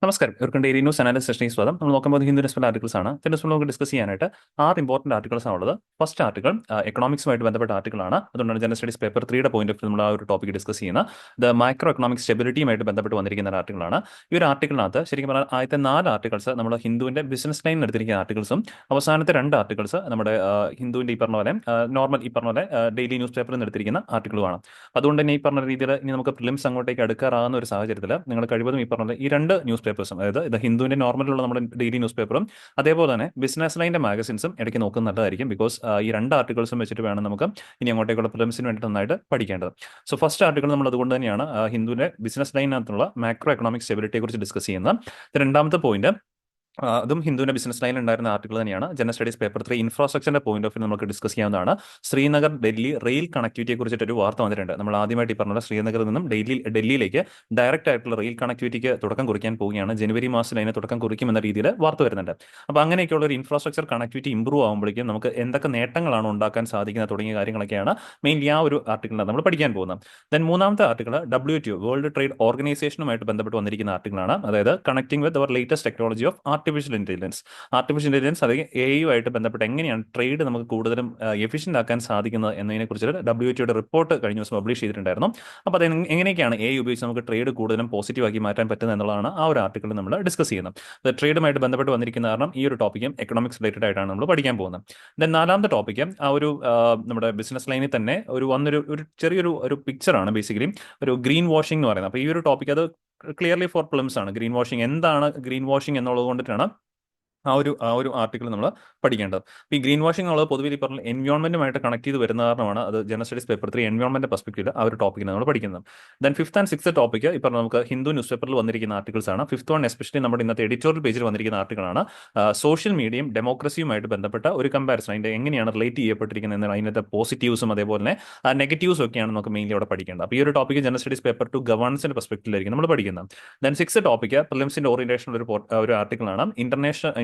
നമസ്കാരം. ഇവർക്കും daily news analysis സെഷനിലേക്ക് സ്വാഗതം. നമ്മൾ നോക്കാൻ പോകുന്നത് ഹിന്ദു ന്യൂസ്പേപ്പർ ആർട്ടിക്കിൾസ് ആണ്. ന്യൂസ് നമുക്ക് ഡിസ്കസ് ചെയ്യാനായിട്ട് 6 ആർട്ടിക്കിൾസ് ആണുള്ളത്. ഫസ്റ്റ് ആർട്ടിക്കിൾ എക്കണോമിക്സുമായിട്ട് ബന്ധപ്പെട്ട ആർട്ടിക്കിളാണ്. അതുകൊണ്ടാണ് ജനറൽ സ്റ്റഡീസ് പേപ്പർ 3യുടെ പോയിന്റ് ഓഫ് വ്യൂ നമ്മൾ ആ ഒരു ടോപ്പിക് ഡിസ്കസ് ചെയ്യുന്ന മൈക്രോ എക്കണോമിക് സ്റ്റെബിലിറ്റിയുമായിട്ട് ബന്ധപ്പെട്ട് വന്നിരിക്കുന്ന ഒരു ആർട്ടിക്കിളാണ്. ഈ ഒരു ആർട്ടിക്കിളിനകത്ത് ശരിക്കും പറഞ്ഞാൽ ആദ്യത്തെ 4 ആർട്ടിക്കിൾസ് നമ്മൾ ഹിന്ദുവിന്റെ ബിസിനസ് ലൈനിൽ എടുത്തിരിക്കുന്ന ആർട്ടിക്കിൾസും അവസാനത്തെ 2 ആർട്ടിക്കിൾസ് നമ്മുടെ ഹിന്ദുവിന്റെ ഈ പറഞ്ഞ പോലെ നോർമൽ ഈ പറഞ്ഞ പോലെ ഡെയിലി ന്യൂസ് പേപ്പറിൽ നിന്ന് എടുത്തിരിക്കുന്ന ആർട്ടിക്കിളുമാണ്. അതുകൊണ്ട് തന്നെ ഈ പറഞ്ഞ രീതിയിൽ ഇനി നമുക്ക് പ്രിലിംസ് അങ്ങോട്ടേക്ക് അടുക്കാറാകുന്ന ഒരു സാഹചര്യത്തിൽ നിങ്ങൾ കഴിവതും ഈ പറഞ്ഞ ഈ 2 ന്യൂസ് പേപ്പേഴ്സും, അതായത് ഇത് ഹിന്ദുവിന്റെ നോർമലുള്ള നമ്മുടെ ഡെയിലി ന്യൂസ് പേപ്പറും അതേപോലെ തന്നെ ബിസിനസ് ലൈൻ്റെ മാഗസിൻസും ഇടയ്ക്ക് നോക്കുന്നത് നല്ലതായിരിക്കും. ബിക്കോസ് ഈ 2 ആർട്ടിക്കിൾസും വെച്ചിട്ട് വേണം നമുക്ക് ഇനി അങ്ങോട്ടേക്കുള്ള പ്രിലിംസിന് വേണ്ടി നന്നായിട്ട് പഠിക്കേണ്ടത്. സോ ഫസ്റ്റ് ആർട്ടിക്കിൾ നമ്മൾ അതുകൊണ്ട് തന്നെയാണ് ഹിന്ദുവിന്റെ ബിസിനസ് ലൈനകത്തുള്ള മാക്രോ എക്കണോമിക് സ്റ്റെബിലിറ്റിയെ കുറിച്ച് ഡിസ്കസ് ചെയ്യുന്നത്. രണ്ടാമത്തെ പോയിന്റ് അതും ഹിന്ദുവിന്റെ ബിസിനസ് ലൈനിൽ ഉണ്ടായിരുന്ന ആർട്ടിക്കിൾ തന്നെയാണ്. ജനറൽ സ്റ്റഡീസ് പേപ്പർ 3 ഇൻഫ്രാസ്ട്രക്ചറിന്റെ പോയിന്റ് ഓഫ് വ്യൂ നമുക്ക് ഡിസ്കസ് ചെയ്യാവുന്നതാണ്. ശ്രീനഗർ ഡൽഹി റെയിൽ കണക്ടിവിറ്റിയെ കുറിച്ചിട്ട് ഒരു വാർത്ത വന്നിട്ടുണ്ട്. നമ്മൾ ആദ്യമായിട്ട് ഈ പറഞ്ഞ ശ്രീനഗറിൽ നിന്നും ഡൽഹിയിലേക്ക് ഡയറക്റ്റ് ആയിട്ടുള്ള റെയിൽ കണക്ടിവിറ്റിക്ക് തുടക്കം കുറിക്കാൻ പോവുകയാണ്. ജനുവരി മാസത്തിൽ അതിന് തുടക്കം കുറിക്കുമെന്ന രീതിയിൽ വാർത്ത വരുന്നുണ്ട്. അപ്പോൾ അങ്ങനെയൊക്കെയുള്ള ഒരു ഇൻഫ്രാസ്ട്രക്ചർ കണക്ടിവിറ്റി ഇംപ്രൂവ് ആകുമ്പോഴേക്കും നമുക്ക് എന്തൊക്കെ നേട്ടങ്ങളാണ് ഉണ്ടാക്കാൻ സാധിക്കുന്നത് തുടങ്ങിയ കാര്യങ്ങളൊക്കെയാണ് മെയിൻലി ആ ഒരു ആർട്ടിക്കിളിൽ നമ്മൾ പഠിക്കാൻ പോകുന്നത്. ദെൻ മൂന്നാമത്തെ ആർട്ടിക്കിൾ WTO വേൾഡ് ട്രേഡ് ഓർഗനൈസേഷനുമായിട്ട് ബന്ധപ്പെട്ട് വന്നിരിക്കുന്ന ആർട്ടിക്കിളാണ്. അതായത് connecting with our latest technology of artificial intelligence അല്ലെങ്കിൽ AI ആയിട്ട് ബന്ധപ്പെട്ട് എങ്ങനെയാണ് ട്രേഡ് നമുക്ക് കൂടുതലും എഫിഷ്യന്റ് ആക്കാൻ സാധിക്കുന്നത് എന്നതിനെ കുറിച്ച് WTOയുടെ റിപ്പോർട്ട് കഴിഞ്ഞ ദിവസം പബ്ലിഷ് ചെയ്തിട്ടുണ്ടായിരുന്നു. അപ്പോൾ അത് എങ്ങനെയൊക്കെയാണ് AI ഉപയോഗിച്ച് നമുക്ക് ട്രേഡ് കൂടുതലും പോസിറ്റീവ് ആക്കി മാറ്റാൻ പറ്റുന്നത് എന്നുള്ളതാണ് ആ ഒരു ആർട്ടിക്കിൾ നമ്മൾ ഡിസ്കസ് ചെയ്യുന്നത്. ട്രേഡുമായിട്ട് ബന്ധപ്പെട്ട് വന്നിരിക്കുന്ന കാരണം ഈ ഒരു ടോപ്പിക്കും എക്കണോമിക്സ് റിലേറ്റഡ് ആയിട്ടാണ് നമ്മൾ പഠിക്കാൻ പോകുന്നത്. ദെൻ നാലാമത്തെ ടോപ്പിക്ക് ആ ഒരു നമ്മുടെ ബിസിനസ് ലൈനിൽ തന്നെ ഒരു ചെറിയൊരു പിക്ചറാണ്, ബേസിക്കലി ഒരു ഗ്രീൻ വാഷിംഗ് എന്ന് പറയുന്നത്. അപ്പോൾ ഈ ഒരു ടോപ്പിക് അത് ക്ലിയർലി ഫോർ പ്രിലിംസ് ആണ്. ഗ്രീൻ വാഷിംഗ് എന്താണ് ഗ്രീൻ വാഷിംഗ് എന്നുള്ളത് കൊണ്ടിട്ടാണ് ആ ഒരു ആർട്ടിക്കിൾ നമ്മൾ പഠിക്കേണ്ടത്. ഈ ഗ്രീൻ വാഷിംഗ് എന്നുള്ളത് പൊതുവെ ഈ പറഞ്ഞ എൻവയോൺമെന്റുമായിട്ട് കണക്ട് ചെയ്ത് വരുന്ന കാരണമാണ് അത് general studies paper 3 environment perspective ആ ഒരു ടോപ്പിക്കിന് നമ്മൾ പഠിക്കുന്നത്. Then 5th and 6th topic ഇപ്പോൾ നമുക്ക് ഹിന്ദു ന്യൂസ് പേപ്പറിൽ വന്നിരിക്കുന്ന ആർട്ടിക്കിൾസ് ആണ്. 5th വൺ എസ്പെഷ്യലി നമ്മുടെ ഇന്നത്തെ എഡിറ്റോറിയൽ പേജിൽ വന്നിരിക്കുന്ന ആർട്ടിക്കിളാണ്. സോഷ്യൽ മീഡിയയും ഡെമോക്രസിയുമായിട്ട് ബന്ധപ്പെട്ട ഒരു കമ്പാരിസൺ, അതിന്റെ എങ്ങനെയാണ് റിലേറ്റ് ചെയ്യപ്പെട്ടിരിക്കുന്നത് എന്നാൽ അതിനകത്തെ പോസിറ്റീവ്സും അതേപോലെ തന്നെ നെഗറ്റീവ്സും ഒക്കെയാണ് നമുക്ക് മെയിൻലി അവിടെ പഠിക്കേണ്ടത്. അപ്പോൾ ഈ ഒരു ടോപ്പിക്ക് ജനറൽ സ്റ്റഡീസ് പേപ്പർ 2 ഗവേണൻസിന്റെ പെർസ്പെക്റ്റീവിലായിരിക്കും നമ്മൾ പഠിക്കുന്നത്. ദെൻ 6th ടോപ്പിക്ക് പ്രിലിംസിന്റെ ഓറിയന്റേഷൻ ഒരു ആർട്ടിക്കിളാണ്.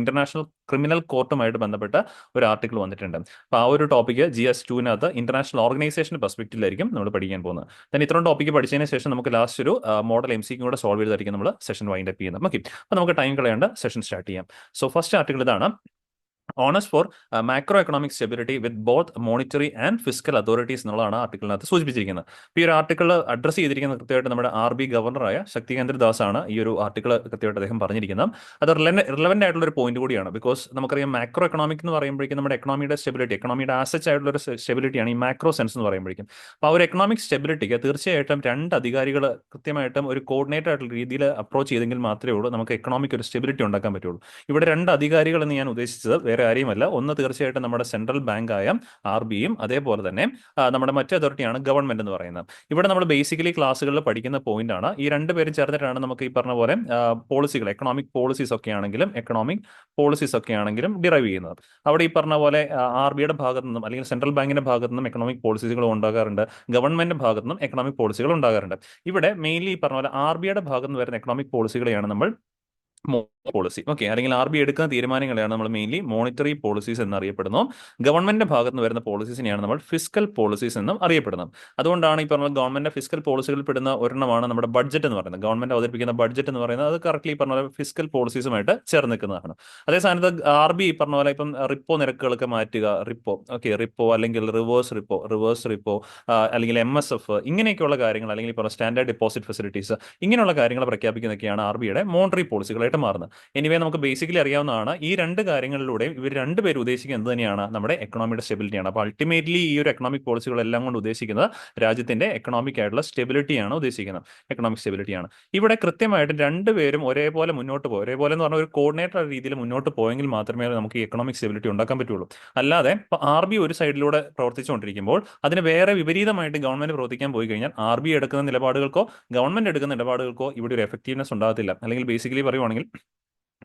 ഇന്റർനാഷണൽ ക്രിമിനൽ കോർട്ടുമായിട്ട് ബന്ധപ്പെട്ട ഒരു ആർട്ടിക്കിൾ വന്നിട്ടുണ്ട്. അപ്പോൾ ആ ഒരു ടോപ്പിക്ക് GS2 ഇന്റർനാഷണൽ ഓർഗനൈസേഷൻ പെർസ്പെക്റ്റീവിലായിരിക്കും നമ്മൾ പഠിക്കാൻ പോകുന്നത്. then ഇത്രയും ടോപ്പിക്ക് പഠിച്ചതിന് ശേഷം നമുക്ക് ലാസ്റ്റ് ഒരു മോഡൽ MCQ കൂടെ സോൾവ് ചെയ്തായിരിക്കും നമ്മൾ സെഷൻ വൈൻഡ് അപ്പ് ചെയ്യുന്നത്. ഓക്കെ, അപ്പോൾ നമുക്ക് ടൈം കളയേണ്ട സെഷൻ സ്റ്റാർട്ട് ചെയ്യാം. സോ ഫസ്റ്റ് ആർട്ടിക്കിൾ ഇതാണ്: onus for macro economic stability with both monetary and physical authorities എന്നുള്ളതാണ് ആർട്ടിക്കിളിനകത്ത് സൂചിപ്പിച്ചിരിക്കുന്നത്. ഈ ഒരു ആർട്ടിക്കിൾ അഡ്രസ് ചെയ്തിരിക്കുന്നത് കൃത്യമായിട്ട് നമ്മുടെ RB ഗവർണറായ ശക്തികാന്ത ദാസ് ആണ്. ഈ ഒരു ആർട്ടിക്കിൾ കൃത്യമായിട്ട് അദ്ദേഹം പറഞ്ഞിരിക്കുന്നത് അത് റിലവൻ്റ് ആയിട്ടുള്ള ഒരു പോയിന്റ് കൂടിയാണ്. ബിക്കോസ് നമുക്കറിയാം മാക്രോ എക്കണോമിക് എന്ന് പറയുമ്പോഴേക്കും നമ്മുടെ എക്കണോമിയുടെ സ്റ്റെബിലിറ്റി, എക്കണോമിയുടെ ആസറ്റ്സ് ആയിട്ടുള്ള ഒരു സ്റ്റെബിലിറ്റിയാണ് ഈ മാക്രോ സെൻസ് എന്ന് പറയുമ്പോഴേക്കും. അപ്പോൾ ആ ഒരു എക്കണോമിക് സ്റ്റെബിലിറ്റിക്ക് തീർച്ചയായിട്ടും 2 അധികാരികൾ കൃത്യമായിട്ടും ഒരു കോർഡിനേറ്റ് ആയിട്ടുള്ള രീതിയിൽ അപ്രോച്ച് ചെയ്തെങ്കിൽ മാത്രമേ ഉള്ളൂ നമുക്ക് എക്കണോമിക് ഒരു സ്റ്റെബിലിറ്റി ഉണ്ടാക്കാൻ പറ്റുള്ളൂ. ഇവിടെ 2 അധികാരികൾ എന്ന് ഞാൻ ഉദ്ദേശിച്ചത് വേറെ ആരെയുമല്ല. ഒന്ന് തീർച്ചയായിട്ടും നമ്മുടെ സെൻട്രൽ ബാങ്കായ RBയും അതേപോലെ തന്നെ നമ്മുടെ മറ്റേ അതോറിറ്റിയാണ് ഗവൺമെന്റ് എന്ന് പറയുന്നത്. ഇവിടെ നമ്മൾ ബേസിക്കലി ക്ലാസ്സുകളിൽ പഠിക്കുന്ന പോയിന്റ് ആണ്. ഈ 2 പേരും ചേർന്നിട്ടാണ് നമുക്ക് ഈ പറഞ്ഞ പോലെ പോളിസികൾ, എക്കണോമിക് പോളിസീസ് ഒക്കെ ആണെങ്കിലും ഡിറൈവ് ചെയ്യുന്നത്. അവിടെ ഈ പറഞ്ഞ പോലെ RBയുടെ ഭാഗത്തു നിന്നും അല്ലെങ്കിൽ സെൻട്രൽ ബാങ്കിന്റെ ഭാഗത്തു നിന്നും എക്കണോമിക് പോളിസികൾ ഉണ്ടാകാറുണ്ട്, ഗവൺമെന്റിന്റെ ഭാഗത്തു നിന്നും എക്കണോമിക് പോളിസികൾ ഉണ്ടാകാറുണ്ട്. ഇവിടെ മെയിൻലി ഈ പറഞ്ഞ പോലെ RBയുടെ ഭാഗത്ത് നിന്ന് വരുന്ന എക്കണോമിക് പോളിസികളെയാണ് നമ്മൾ പോളിസി, ഓക്കെ, അല്ലെങ്കിൽ RB എടുക്കുന്ന തീരുമാനങ്ങളെയാണ് നമ്മൾ മെയിൻലി മോണിറ്ററി പോളിസീസ് എന്നറിയപ്പെടുന്നു. ഗവൺമെന്റിന്റെ ഭാഗത്ത് നിന്ന് വരുന്ന പോളിസീസിനെയാണ് നമ്മൾ ഫിസിക്കൽ പോളിസീസ് എന്നും അറിയപ്പെടുന്നത്. അതുകൊണ്ടാണ് ഈ പറഞ്ഞ ഗവൺമെന്റ് ഫിസിക്കൽ പോളിസികളിൽ പെടുന്ന ഒരെണ്ണമാണ് നമ്മുടെ ബഡ്ജറ്റ് എന്ന് പറയുന്നത്. ഗവൺമെന്റ് അവതരിപ്പിക്കുന്ന ബഡ്ജറ്റ് എന്ന് പറയുന്നത് അത് കറക്റ്റ്ലി പറഞ്ഞ പോലെ ഫിസിക്കൽ പോളിസീസുമായിട്ട് ചേർന്ന് നിൽക്കുന്നതാണ്. അതേ സ്ഥാനത്ത് RB ഈ പറഞ്ഞ പോലെ ഇപ്പം റിപ്പോ നിരക്കുകളൊക്കെ മാറ്റുക, റിപ്പോ അല്ലെങ്കിൽ റിവേഴ്സ് റിപ്പോ അല്ലെങ്കിൽ MSF ഇങ്ങനെയൊക്കെയുള്ള കാര്യങ്ങൾ, അല്ലെങ്കിൽ ഇപ്പോൾ സ്റ്റാൻഡേർഡ് ഡെപ്പോസിറ്റ് ഫെസിലിറ്റീസ്, ഇങ്ങനെയുള്ള കാര്യങ്ങൾ പ്രഖ്യാപിക്കുന്നതൊക്കെയാണ് RBയുടെ മോണിറ്ററി പോളിസികളായിട്ട് മാറുന്നത്. എനിവേ നമുക്ക് ബേസിക്കലി അറിയാവുന്നതാണ് ഈ 2 കാര്യങ്ങളിലൂടെയും ഇവർ 2 പേരും ഉദ്ദേശിക്കുന്നത് എന്ത് തന്നെയാണ്? നമ്മുടെ എക്കണോമിയുടെ സ്റ്റെബിലിറ്റിയാണ്. അപ്പോൾ അൾട്ടിമേറ്റ്ലി ഈ ഒരു എക്കണോമിക് പോളിസികളെല്ലാം കൊണ്ട് ഉദ്ദേശിക്കുന്നത് രാജ്യത്തിന്റെ എക്കണോമിക് ആയിട്ടുള്ള സ്റ്റെബിലിറ്റിയാണ് ഉദ്ദേശിക്കുന്നത്, എക്കണോമിക് സ്റ്റെബിലിറ്റിയാണ്. ഇവിടെ കൃത്യമായിട്ട് 2 പേരും ഒരേപോലെ മുന്നോട്ട് പോകും. ഒരേപോലെ എന്ന് പറഞ്ഞാൽ ഒരു കോർഡിനേറ്റർ രീതിയിൽ മുന്നോട്ട് പോയെങ്കിൽ മാത്രമേ നമുക്ക് ഈ എക്കണോമിക് സ്റ്റെബിലിറ്റി ഉണ്ടാക്കാൻ പറ്റുള്ളൂ. അല്ലാതെ ഇപ്പോൾ RB ഒരു സൈഡിലൂടെ പ്രവർത്തിച്ചുകൊണ്ടിരിക്കുമ്പോൾ അതിന് വേറെ വിപരീതമായിട്ട് ഗവൺമെന്റ് പ്രവർത്തിക്കാൻ പോയി കഴിഞ്ഞാൽ RB എടുക്കുന്ന നിലപാടുകൾക്കോ ഗവൺമെന്റ് എടുക്കുന്ന നിലപാടുകൾക്കോ ഇവിടെ ഒരു എഫക്റ്റീവ്നെസ് ഉണ്ടാകത്തില്ല. അല്ലെങ്കിൽ ബേസിക്കലി പറയുവാണെങ്കിൽ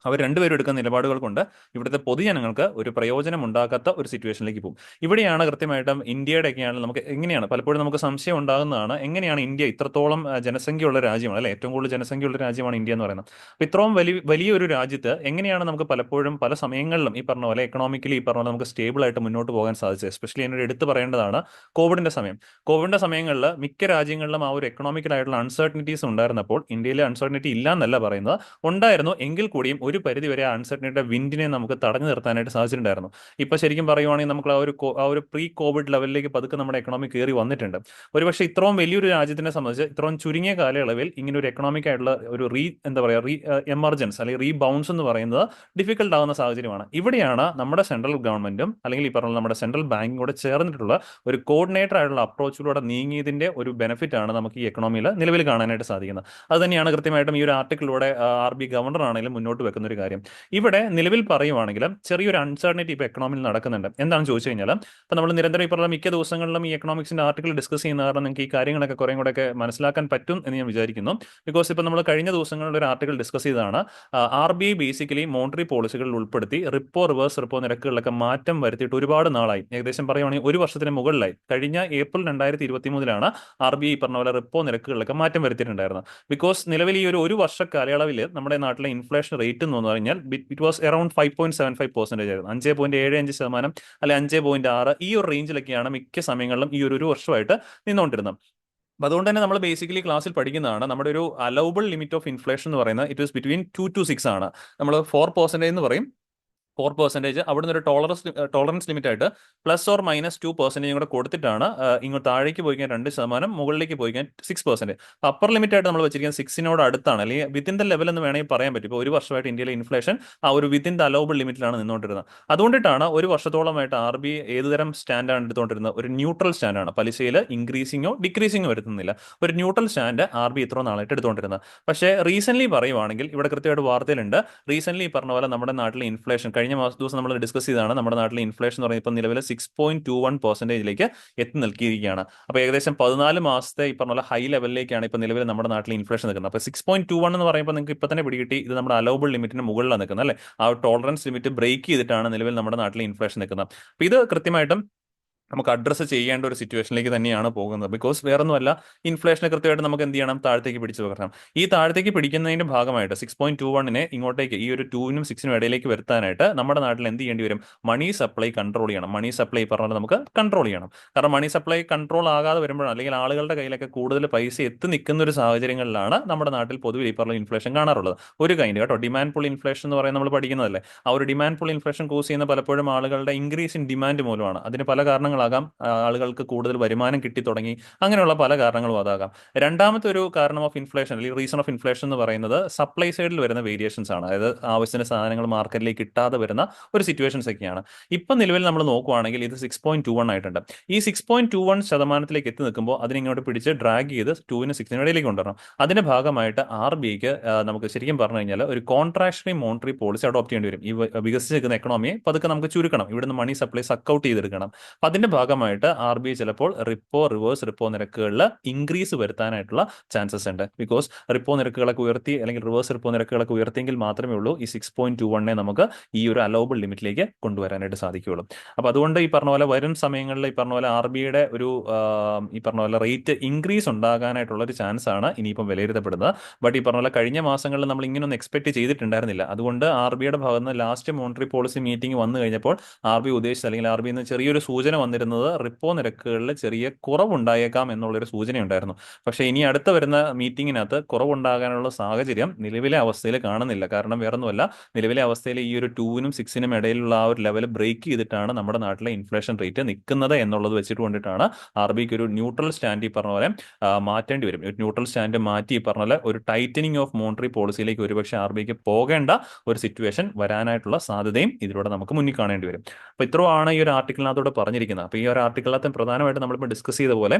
അവർ രണ്ടുപേരും എടുക്കുന്ന നിലപാടുകൾ കൊണ്ട് ഇവിടുത്തെ പൊതുജനങ്ങൾക്ക് ഒരു പ്രയോജനം ഉണ്ടാക്കാത്ത ഒരു സിറ്റുവേഷനിലേക്ക് പോകും. ഇവിടെയാണ് കൃത്യമായിട്ടും ഇന്ത്യയുടെയൊക്കെയാണ് നമുക്ക് എങ്ങനെയാണ് പലപ്പോഴും നമുക്ക് സംശയം ഉണ്ടാകുന്നതാണ്, എങ്ങനെയാണ് ഇന്ത്യ ഇത്രത്തോളം ജനസംഖ്യയുള്ള രാജ്യമാണ് അല്ലെ, ഏറ്റവും കൂടുതൽ ജനസംഖ്യയുള്ള രാജ്യമാണ് ഇന്ത്യ എന്ന് പറയുന്നത്. അപ്പോൾ ഇത്രയും വലിയൊരു രാജ്യത്ത് എങ്ങനെയാണ് നമുക്ക് പലപ്പോഴും പല സമയങ്ങളിലും ഈ പറഞ്ഞ പോലെ എക്കണോമിക്കലി ഈ പറഞ്ഞ പോലെ നമുക്ക് സ്റ്റേബിൾ ആയിട്ട് മുന്നോട്ട് പോകാൻ സാധിച്ചത്. എസ്പെഷ്യലി എന്നൊരു എടുത്തു പറയേണ്ടതാണ് കോവിഡിന്റെ സമയം. കോവിഡിന്റെ സമയങ്ങളിൽ മിക്ക രാജ്യങ്ങളിലും ആ ഒരു എക്കണോമിക്കലായിട്ടുള്ള അൺസർട്ടനിറ്റീസ് ഉണ്ടായിരുന്നപ്പോൾ ഇന്ത്യയിലെ അൺസർട്ടനിറ്റി ഇല്ല എന്നല്ല പറയുന്നത്, ഉണ്ടായിരുന്നു. എങ്കിൽ കൂടിയും ഒരു പരിധിവരെ അൺസർട്ടനിറ്റിയുടെ വിൻഡിനെ നമുക്ക് തടഞ്ഞു നിർത്താനായിട്ട് സാധിച്ചിട്ടുണ്ടായിരുന്നു. ഇപ്പൊ ശരിക്കും പറയുവാണെങ്കിൽ നമുക്ക് ആ ഒരു പ്രീ കോവിഡ് ലെവലിലേക്ക് പതുക്കെ നമ്മുടെ എക്കണോമി കയറി വന്നിട്ടുണ്ട്. ഒരുപക്ഷെ ഇത്രയും വലിയൊരു രാജ്യത്തിനെ സംബന്ധിച്ച് ഇത്രയും ചുരുങ്ങിയ കാലയളവിൽ ഇങ്ങനെ ഒരു എക്കണോമിക് ആയിട്ടുള്ള ഒരു എന്താ പറയുക എമർജൻസ് അല്ലെങ്കിൽ റീബൗൺസ് എന്ന് പറയുന്നത് ഡിഫിക്കൽട്ട് ആവുന്ന സാഹചര്യമാണ്. ഇവിടെയാണ് നമ്മുടെ സെൻട്രൽ ഗവൺമെന്റും അല്ലെങ്കിൽ ഈ പറഞ്ഞ നമ്മുടെ സെൻട്രൽ ബാങ്കും കൂടെ ചേർന്നിട്ടുള്ള ഒരു കോർഡിനേറ്റർ ആയിട്ടുള്ള അപ്രോച്ചിലൂടെ നീങ്ങിയതിന്റെ ഒരു ബെനിഫിറ്റ് ആണ് നമുക്ക് ഈ എക്കണോമിയിൽ നിലവിൽ കാണാനായിട്ട് സാധിക്കുന്നത്. അത് തന്നെയാണ് കൃത്യമായിട്ടും ഈ ഒരു ആർട്ടിക്കിളിലൂടെ RBI ഗവർണർ ആണെങ്കിലും മുന്നോട്ട് വെക്കുന്ന ഒരു കാര്യം. ഇവിടെ നിലവിൽ പറയുവാണെങ്കിലും ചെറിയൊരു അൺസർട്ടനിറ്റി ഇപ്പോൾ എക്കണോമിയിൽ നടക്കുന്നുണ്ട്. എന്താണെന്ന് ചോദിച്ചു കഴിഞ്ഞാൽ, ഇപ്പം നമ്മൾ നിരന്തരം ഈ പറഞ്ഞ മിക്ക ദിവസങ്ങളിലും ഈ എക്കണോമിക്സിന്റെ ആർട്ടിക്കിൾ ഡിസ്കസ് ചെയ്യുന്ന കാരണം നിങ്ങൾക്ക് ഈ കാര്യങ്ങളൊക്കെ കുറേ കൂടെയൊക്കെ മനസ്സിലാക്കാൻ പറ്റും എന്ന് ഞാൻ വിചാരിക്കുന്നു. ബിക്കോസ് ഇപ്പം നമ്മൾ കഴിഞ്ഞ ദിവസങ്ങളിൽ ഒരു ആർട്ടിക്കിൾ ഡിസ്കസ് ചെയ്തതാണ്. RBI ബേസിക്കലി മോണിറ്ററി പോളിസികളിൽ ഉൾപ്പെടുത്തി റിവേഴ്സ് റിപ്പോ നിരക്കുകളിലൊക്കെ മാറ്റം വരുത്തിയിട്ട് ഒരുപാട് നാളായി, ഏകദേശം പറയുവാണെങ്കിൽ ഒരു വർഷത്തിന് മുകളിലായി. കഴിഞ്ഞ ഏപ്രിൽ 2023 RBI പറഞ്ഞ പോലെ റിപ്പോ നിരക്കുകളിലൊക്കെ മാറ്റം വരുത്തിയിട്ടുണ്ടായിരുന്നു. ബിക്കോസ് നിലവിൽ ഈ ഒരു വർഷ കാലയളവിൽ നമ്മുടെ നാട്ടിലെ ഇൻഫ്ലേഷൻ റേറ്റ് എന്ന് പറഞ്ഞാൽ ഇറ്റ് വാസ് അറൌണ്ട് 5.75% ആയിരുന്നു. 5.75% അല്ലെ 5.6 ഈ ഒരു റേഞ്ചിലൊക്കെയാണ് മിക്ക സമയങ്ങളിലും ഈ ഒരു വർഷമായിട്ട് നിന്നുകൊണ്ടിരുന്നത്. അപ്പോൾ അതുകൊണ്ട് തന്നെ നമ്മൾ ബേസിക്കലി ക്ലാസ്സിൽ പഠിക്കുന്നതാണ് നമ്മുടെ ഒരു അലൗബിൾ ലിമിറ്റ് ഓഫ് ഇൻഫ്ലേഷൻ എന്ന് പറയുന്നത് ഇറ്റ് ഈസ് ബിറ്റ്വീൻ 2 to 6 ആണ്. നമ്മൾ 4% എന്ന് പറയും. 4% അവിടുന്ന് ഒരു ടോളറൻസ് ലിമിറ്റ് ആയിട്ട് +or -2% കൂടെ കൊടുത്തിട്ടാണ് ഇങ്ങോട്ട് താഴേക്ക് പോയിക്കാൻ 2%, മുകളിലേക്ക് പോയിക്കാൻ 6%. അപ്പർ ലിമിറ്റ് ആയിട്ട് നമ്മൾ വെച്ചിരിക്കുന്നത് 6-നോട് അടുത്താണ്, അല്ലെങ്കിൽ വിത്തിൻ ദ ലെവൽ എന്ന് വേണമെങ്കിൽ പറയാൻ പറ്റും. ഇപ്പോൾ ഒരു വർഷമായിട്ട് ഇന്ത്യയിലെ ഇൻഫ്ലേഷൻ ആ ഒരു വിത്തിൻ ദ അലൗബിൾ ലിമിറ്റിലാണ് നിന്നുകൊണ്ടിരുന്നത്. അതുകൊണ്ടിട്ടാണ് ഒരു വർഷത്തോളമായിട്ട് RBI ഏതുതരം സ്റ്റാൻഡാണ് എടുത്തുകൊണ്ടിരുന്നത്, ഒരു ന്യൂട്രൽ സ്റ്റാൻഡാണ്. പലിശയിൽ ഇൻക്രീസിങ്ങോ ഡിക്രീസിങ്ങോ വരുത്തുന്നില്ല, ഒരു ന്യൂട്രൽ സ്റ്റാൻഡ് RBI ഇത്ര നാളായിട്ട് എടുത്തുകൊണ്ടിരുന്നത്. പക്ഷേ റീസെന്റ് പറയുവാണെങ്കിൽ ഇവിടെ കൃത്യമായിട്ട് വാർത്തയിലുണ്ട്, റീസെന്റ് പറഞ്ഞ പോലെ നമ്മുടെ നാട്ടിലെ ഇൻഫ്ലേഷൻ കഴിഞ്ഞ ദിവസം നമ്മൾ ഡിസ്കസ് ചെയ്താണ്. നമ്മുടെ നാട്ടിലെ ഇൻഫ്ലേഷൻ എന്ന് പറയുന്നത് ഇപ്പോൾ നിലവിൽ 6.21% എത്തി നിൽക്കിയിരിക്കുകയാണ്. അപ്പോൾ ഏകദേശം 14 മാസത്തെ ഈ പറഞ്ഞ പോലെ ഹൈ ലെവലിലേക്കാണ് ഇപ്പോൾ നിലവിൽ നമ്മുടെ നാട്ടിലെ ഇൻഫ്ലേഷൻ നിൽക്കുന്നത്. അപ്പോൾ 6.21 എന്ന് പറയുമ്പോൾ നിങ്ങൾക്ക് ഇപ്പോൾ തന്നെ പിടികിട്ടി, ഇത് നമ്മുടെ അലൗബിൾ ലിമിറ്റിന് മുകളിലാണ് നിൽക്കുന്നത് അല്ലേ. ആ ടോളറൻസ് ലിമിറ്റ് ബ്രേക്ക് ചെയ്തിട്ടാണ് നിലവിൽ നമ്മുടെ നാട്ടിലെ ഇൻഫ്ലേഷൻ നിൽക്കുന്നത്. അപ്പോൾ ഇത് കൃത്യമായിട്ടും നമുക്ക് അഡ്രസ്സ് ചെയ്യേണ്ട ഒരു സിറ്റുവേഷനിലേക്ക് തന്നെയാണ് പോകുന്നത്. ബിക്കോസ് വേറൊന്നുമല്ല, ഇൻഫ്ലേഷനെ കൃത്യമായിട്ട് നമുക്ക് എന്ത് ചെയ്യണം, താഴത്തേക്ക് പിടിച്ചു വെക്കണം. ഈ താഴത്തേക്ക് പിടിക്കുന്നതിന്റെ ഭാഗമായിട്ട് 6.21 ഇങ്ങോട്ടേക്ക് ഈ ഒരു 2-നും 6-നും ഇടയിലേക്ക് വരുത്താനായിട്ട് നമ്മുടെ നാട്ടിൽ എന്ത് ചെയ്യേണ്ടി വരും, മണി സപ്ലൈ കൺട്രോൾ ചെയ്യണം. മണി സപ്ലൈ പറഞ്ഞാൽ നമുക്ക് കൺട്രോൾ ചെയ്യണം. കാരണം മണി സപ്ലൈ കൺട്രോൾ ആകാതെ വരുമ്പോഴാണ്, അല്ലെങ്കിൽ ആളുകളുടെ കയ്യിലൊക്കെ കൂടുതൽ പൈസ എത്തി നിൽക്കുന്ന ഒരു സാഹചര്യങ്ങളിലാണ് നമ്മുടെ നാട്ടിൽ പൊതുവെ ഈ പറഞ്ഞ ഇൻഫ്ലേഷൻ കാണാറുള്ളത്. ഒരു കൈൻഡ് കേട്ടോ, ഡിമാൻഡ് പുൾ ഇൻഫ്ലേഷൻ എന്ന് പറയുന്നത് നമ്മൾ പഠിക്കുന്നതല്ലേ. ആ ഒരു ഡിമാൻഡ് പുൾ ഇൻഫ്ലേഷൻ കോസ് ചെയ്യുന്ന പലപ്പോഴും ആളുകളുടെ ഇൻക്രീസ് ഇൻ ഡിമാൻഡ് മൂലമാണ്. അതിന് പല കാരണങ്ങളാകാം. ആളുകൾക്ക് കൂടുതൽ വരുമാനം കിട്ടി തുടങ്ങി, അങ്ങനെയുള്ള പല കാരണങ്ങളും അതാകാം. രണ്ടാമത്തെ ഒരു കാരണം ഓഫ് ഇൻഫ്ലേഷൻ അല്ലെങ്കിൽ റീസൺ ഓഫ് ഇൻഫ്ലേഷൻ എന്ന് പറയുന്നത് സപ്ലൈ സൈഡിൽ വരുന്ന വേരിയേഷൻസ് ആണ്. അതായത് ആവശ്യത്തിന് സാധനങ്ങൾ മാർക്കറ്റിലേക്ക് കിട്ടാതെ വരുന്ന ഒരു സിറ്റുവേഷൻസ് ഒക്കെയാണ്. ഇപ്പം നിലവിൽ നമ്മൾ നോക്കുവാണെങ്കിൽ ഇത് 6.21 ആയിട്ടുണ്ട്. ഈ 6.21% എത്തി നിൽക്കുമ്പോൾ അതിനിങ്ങോട്ട് പിടിച്ച് ഡ്രാഗ് ചെയ്ത് 2-നും 6-നും ഇടയിലേക്ക് കൊണ്ടുവരണം. അതിന്റെ ഭാഗമായിട്ട് RBIക്ക് നമുക്ക് ശരിക്കും പറഞ്ഞു കഴിഞ്ഞാൽ ഒരു കോൺട്രാക്ഷണറി മോണിറ്ററി പോളിസി അഡോപ്റ്റ് ചെയ്യേണ്ടി വരും. ഈ വികസിച്ച് നിൽക്കുന്ന എക്കണോമിയെ പതുക്കെ നമുക്ക് ചുരുക്കണം, ഇവിടുന്ന് മണി സപ്ലൈ സക്കൗട്ട് ചെയ്തെടുക്കണം. അപ്പം അതിന്റെ ഭാഗമായിട്ട് RBI ചിലപ്പോൾ റിവേഴ്സ് റിപ്പോ നിരക്കുകളിൽ ഇൻക്രീസ് വരുത്താനായിട്ടുള്ള ചാൻസസ് ഉണ്ട്. ബിക്കോസ് റിപ്പോ നിരക്കുകളൊക്കെ ഉയർത്തി അല്ലെങ്കിൽ റിവേഴ്സ് റിപ്പോ നിരക്കുകളൊക്കെ ഉയർത്തിയെങ്കിൽ മാത്രമേ ഉള്ളൂ ഈ 6.21 നമുക്ക് ഈ ഒരു അലൗബിൾ ലിമിറ്റിലേക്ക് കൊണ്ടുവരാനായിട്ട് സാധിക്കുകയുള്ളൂ. അപ്പോൾ അതുകൊണ്ട് ഈ പറഞ്ഞ പോലെ വരും സമയങ്ങളിൽ ഈ പറഞ്ഞ പോലെ RBIയുടെ ഒരു ഈ പറഞ്ഞ പോലെ റേറ്റ് ഇൻക്രീസ് ഉണ്ടാകാനായിട്ടുള്ള ഒരു ചാൻസ് ആണ് ഇനിയിപ്പം വിലയിരുത്തപ്പെടുന്നത്. ബട്ട് ഈ പറഞ്ഞ പോലെ കഴിഞ്ഞ മാസങ്ങളിൽ നമ്മൾ ഇങ്ങനെയൊന്നും എക്സ്പെക്ട് ചെയ്തിട്ടുണ്ടായിരുന്നില്ല. അതുകൊണ്ട് RBIയുടെ ഭാഗത്ത് നിന്ന് ലാസ്റ്റ് മോണിറ്ററി പോളിസി മീറ്റിംഗ് വന്നു കഴിഞ്ഞപ്പോൾ RBI ഉദ്ദേശിച്ചത് അല്ലെങ്കിൽ RBI ചെറിയൊരു സൂചന വന്നിരുന്നത് റിപ്പോ നിരക്കുകളിൽ ചെറിയ കുറവുണ്ടായേക്കാം എന്നുള്ളൊരു സൂചനയുണ്ടായിരുന്നു. പക്ഷേ ഇനി അടുത്ത വരുന്ന മീറ്റിങ്ങിനകത്ത് കുറവുണ്ടാകാനുള്ള സാഹചര്യം നിലവിലെ അവസ്ഥയിൽ കാണുന്നില്ല. കാരണം വേറൊന്നുമല്ല, നിലവിലെ അവസ്ഥയിൽ ഈ ഒരു 2-നും 6-നും ഇടയിലുള്ള ആ ഒരു ലെവൽ ബ്രേക്ക് ചെയ്തിട്ടാണ് നമ്മുടെ നാട്ടിലെ ഇൻഫ്ലേഷൻ റേറ്റ് നിൽക്കുന്നത് എന്നുള്ളത് വെച്ചിട്ട് കൊണ്ടിട്ടാണ് RBIക്ക് ഒരു ന്യൂട്രൽ സ്റ്റാൻഡ് ഈ പറഞ്ഞ പോലെ മാറ്റേണ്ടി വരും. ഒരു ന്യൂട്രൽ സ്റ്റാൻഡ് മാറ്റി ഈ പറഞ്ഞ പോലെ ഒരു ടൈറ്റനിങ് ഓഫ് മോണിറ്ററി പോളിസിയിലേക്ക് ഒരുപക്ഷെ RBIക്ക് പോകേണ്ട ഒരു സിറ്റുവേഷൻ വരാനായിട്ടുള്ള സാധ്യതയും ഇതിലൂടെ നമുക്ക് മുന്നിൽ കാണേണ്ടി വരും. അപ്പോൾ ഇത്രയാണ് ഈ ഒരു ആർട്ടിക്കിളിനകത്തോട് പറഞ്ഞിരിക്കുന്നത്. അപ്പോൾ ഈ ഒരു ആർട്ടിക്കിളിനകത്ത് പ്രധാനമായിട്ട് നമ്മളിപ്പോൾ ഡിസ്കസ് ചെയ്ത പോലെ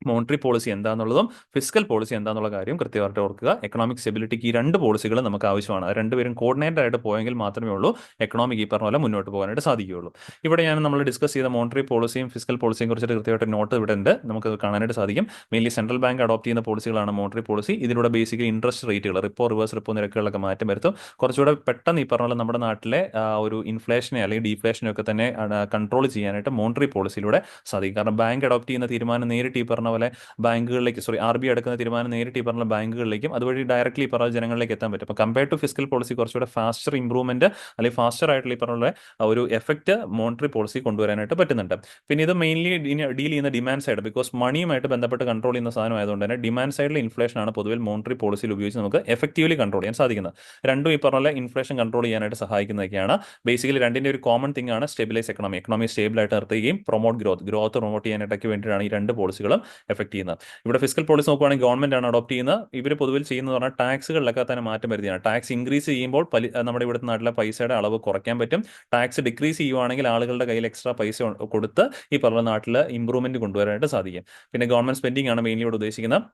മോണിറ്ററി പോളിസി എന്താണെന്നുള്ളതും ഫിസിക്കൽ പോളിസി എന്താണെന്നുള്ള കാര്യം കൃത്യമായിട്ട് ഓർക്കുക. എക്കണോമിക് സ്റ്റെബിലിറ്റിക്ക് ഈ രണ്ട് പോളിസികളും നമുക്ക് ആവശ്യമാണ്. അത് രണ്ടുപേരും കോർഡിനേറ്റഡ് ആയിട്ട് പോയെങ്കിൽ മാത്രമേ ഉള്ളൂ എക്കണോമിക് ഈ പറഞ്ഞ പോലെ മുന്നോട്ട് പോകാനായിട്ട് സാധിക്കുകയുള്ളൂ. ഇവിടെ നമ്മൾ ഡിസ്കസ് ചെയ്ത മോണിറ്ററി പോളിസിയും ഫിസിക്കൽ പോളിസിയും കുറിച്ചിട്ട് കൃത്യമായിട്ട് നോട്ട് ഇവിടെ ഉണ്ട്, നമുക്ക് കാണാനായിട്ട് സാധിക്കും. മെയിൻലി സെൻട്രൽ ബാങ്ക് അഡോപ്റ്റ് ചെയ്യുന്ന പോളിസികളാണ് മോണിറ്ററി പോളിസി. ഇതിലൂടെ ബേസിക്കലി ഇൻട്രസ്റ്റ് റേറ്റുകൾ, റിപ്പോ റിവേഴ്സ് റിപ്പോ നിരക്കുകളൊക്കെ മാറ്റം വരുത്തും. കുറച്ചുകൂടെ പെട്ടെന്ന് ഈ പറഞ്ഞ പോലെ നമ്മുടെ നാട്ടിലെ ഒരു ഇൻഫ്ലേഷനെ അല്ലെങ്കിൽ ഡീഫ്ലേഷനെ ഒക്കെ തന്നെ കൺട്രോൾ ചെയ്യാനായിട്ട് മോണിറ്ററി പോളിസിയിലൂടെ സാധിക്കും. കാരണം ബാങ്ക് അഡോപ്റ്റ് ചെയ്യുന്ന തീരുമാനം നേരിട്ട് ഈ പറഞ്ഞ പോലെ ബാങ്കുകളിലേക്ക്, RBI എടുക്കുന്ന തീരുമാനം നേരിട്ട് ഈ പറഞ്ഞ ബാങ്കുകളിലേക്കും അതുവഴി ഡയറക്റ്റ്ലി ഈ പറഞ്ഞ ജനങ്ങളിലേക്ക് എത്താൻ പറ്റും. അപ്പോൾ കമ്പയർ ടു ഫിസിക്കൽ പോളിസി കുറച്ചുകൂടെ ഫാസ്റ്റർ ഇംപ്രൂവ്മെന്റ് അല്ലെങ്കിൽ ഫാസ്റ്റർ ആയിട്ടുള്ള ഈ പറഞ്ഞ ഒരു എഫക്റ്റ് മോണിറ്ററി പോളിസി കൊണ്ടുവരാനായിട്ട് പറ്റുന്നുണ്ട്. പിന്നെ ഇത് മെയിൻലി ഡീൽ ചെയ്യുന്ന ഡിമാൻഡ് സൈഡ്, ബിക്കോസ് മണിയുമായിട്ട് ബന്ധപ്പെട്ട് കൺട്രോൾ ചെയ്യുന്ന സാധനം ആയതുകൊണ്ട് തന്നെ ഡിമാൻഡ് സൈഡിലെ ഇൻഫ്ലേഷൻ ആണ് പൊതുവെ മോണിറ്ററി പോളിസിയിൽ ഉപയോഗിച്ച് നമുക്ക് എഫക്റ്റീവ്ലി കൺട്രോൾ ചെയ്യാൻ സാധിക്കുന്നത്. രണ്ടും ഈ പറഞ്ഞ ഇൻഫ്ലേഷൻ കൺട്രോൾ ചെയ്യാനായിട്ട് സഹായിക്കുന്നതൊക്കെയാണ്. ബേസിക്കലി രണ്ടിന്റെ ഒരു കോമൺ തിങ് ആണ് സ്റ്റെബിലൈസ് എക്കണോമി സ്റ്റേബിൾ ആയിട്ട് നിർത്തുകയും പ്രൊമോട്ട് ഗ്രോത്ത് പ്രൊമോട്ട് ചെയ്യാനായിട്ടൊക്കെ വേണ്ടിയിട്ടാണ് ഈ രണ്ട് പോളിസികളും എഫക്ട് ചെയ്യുന്നത്. ഇവിടെ ഫിസിക്കൽ പോളിസി നോക്കുകയാണെങ്കിൽ ഗവൺമെന്റ് ആണ് അഡോപ്റ്റ് ചെയ്യുന്നത്. ഇവർ പൊതുവിൽ ചെയ്യുന്നത് പറഞ്ഞാൽ ടാക്സുകളിലൊക്കെ തന്നെ മാറ്റം വരുത്തിയാണ്. ടാക്സ് ഇൻക്രീസ് ചെയ്യുമ്പോൾ നമ്മുടെ ഇവിടുത്തെ നാട്ടിലെ പൈസയുടെ അളവ് കുറയ്ക്കാൻ പറ്റും. ടാക്സ് ഡിക്രീസ് ചെയ്യുവാണെങ്കിൽ ആളുകളുടെ കയ്യിൽ എക്സ്ട്രാ പൈസ കൊടുത്ത് ഈ പറഞ്ഞ നാട്ടിൽ ഇംപ്രൂവ്മെന്റ് കൊണ്ടുവരാനായിട്ട് സാധിക്കും. പിന്നെ ഗവൺമെന്റ് സ്പെൻഡിംഗ് ആണ് മെയിൻലി ഇവിടെ ഉദ്ദേശിക്കുന്നത്.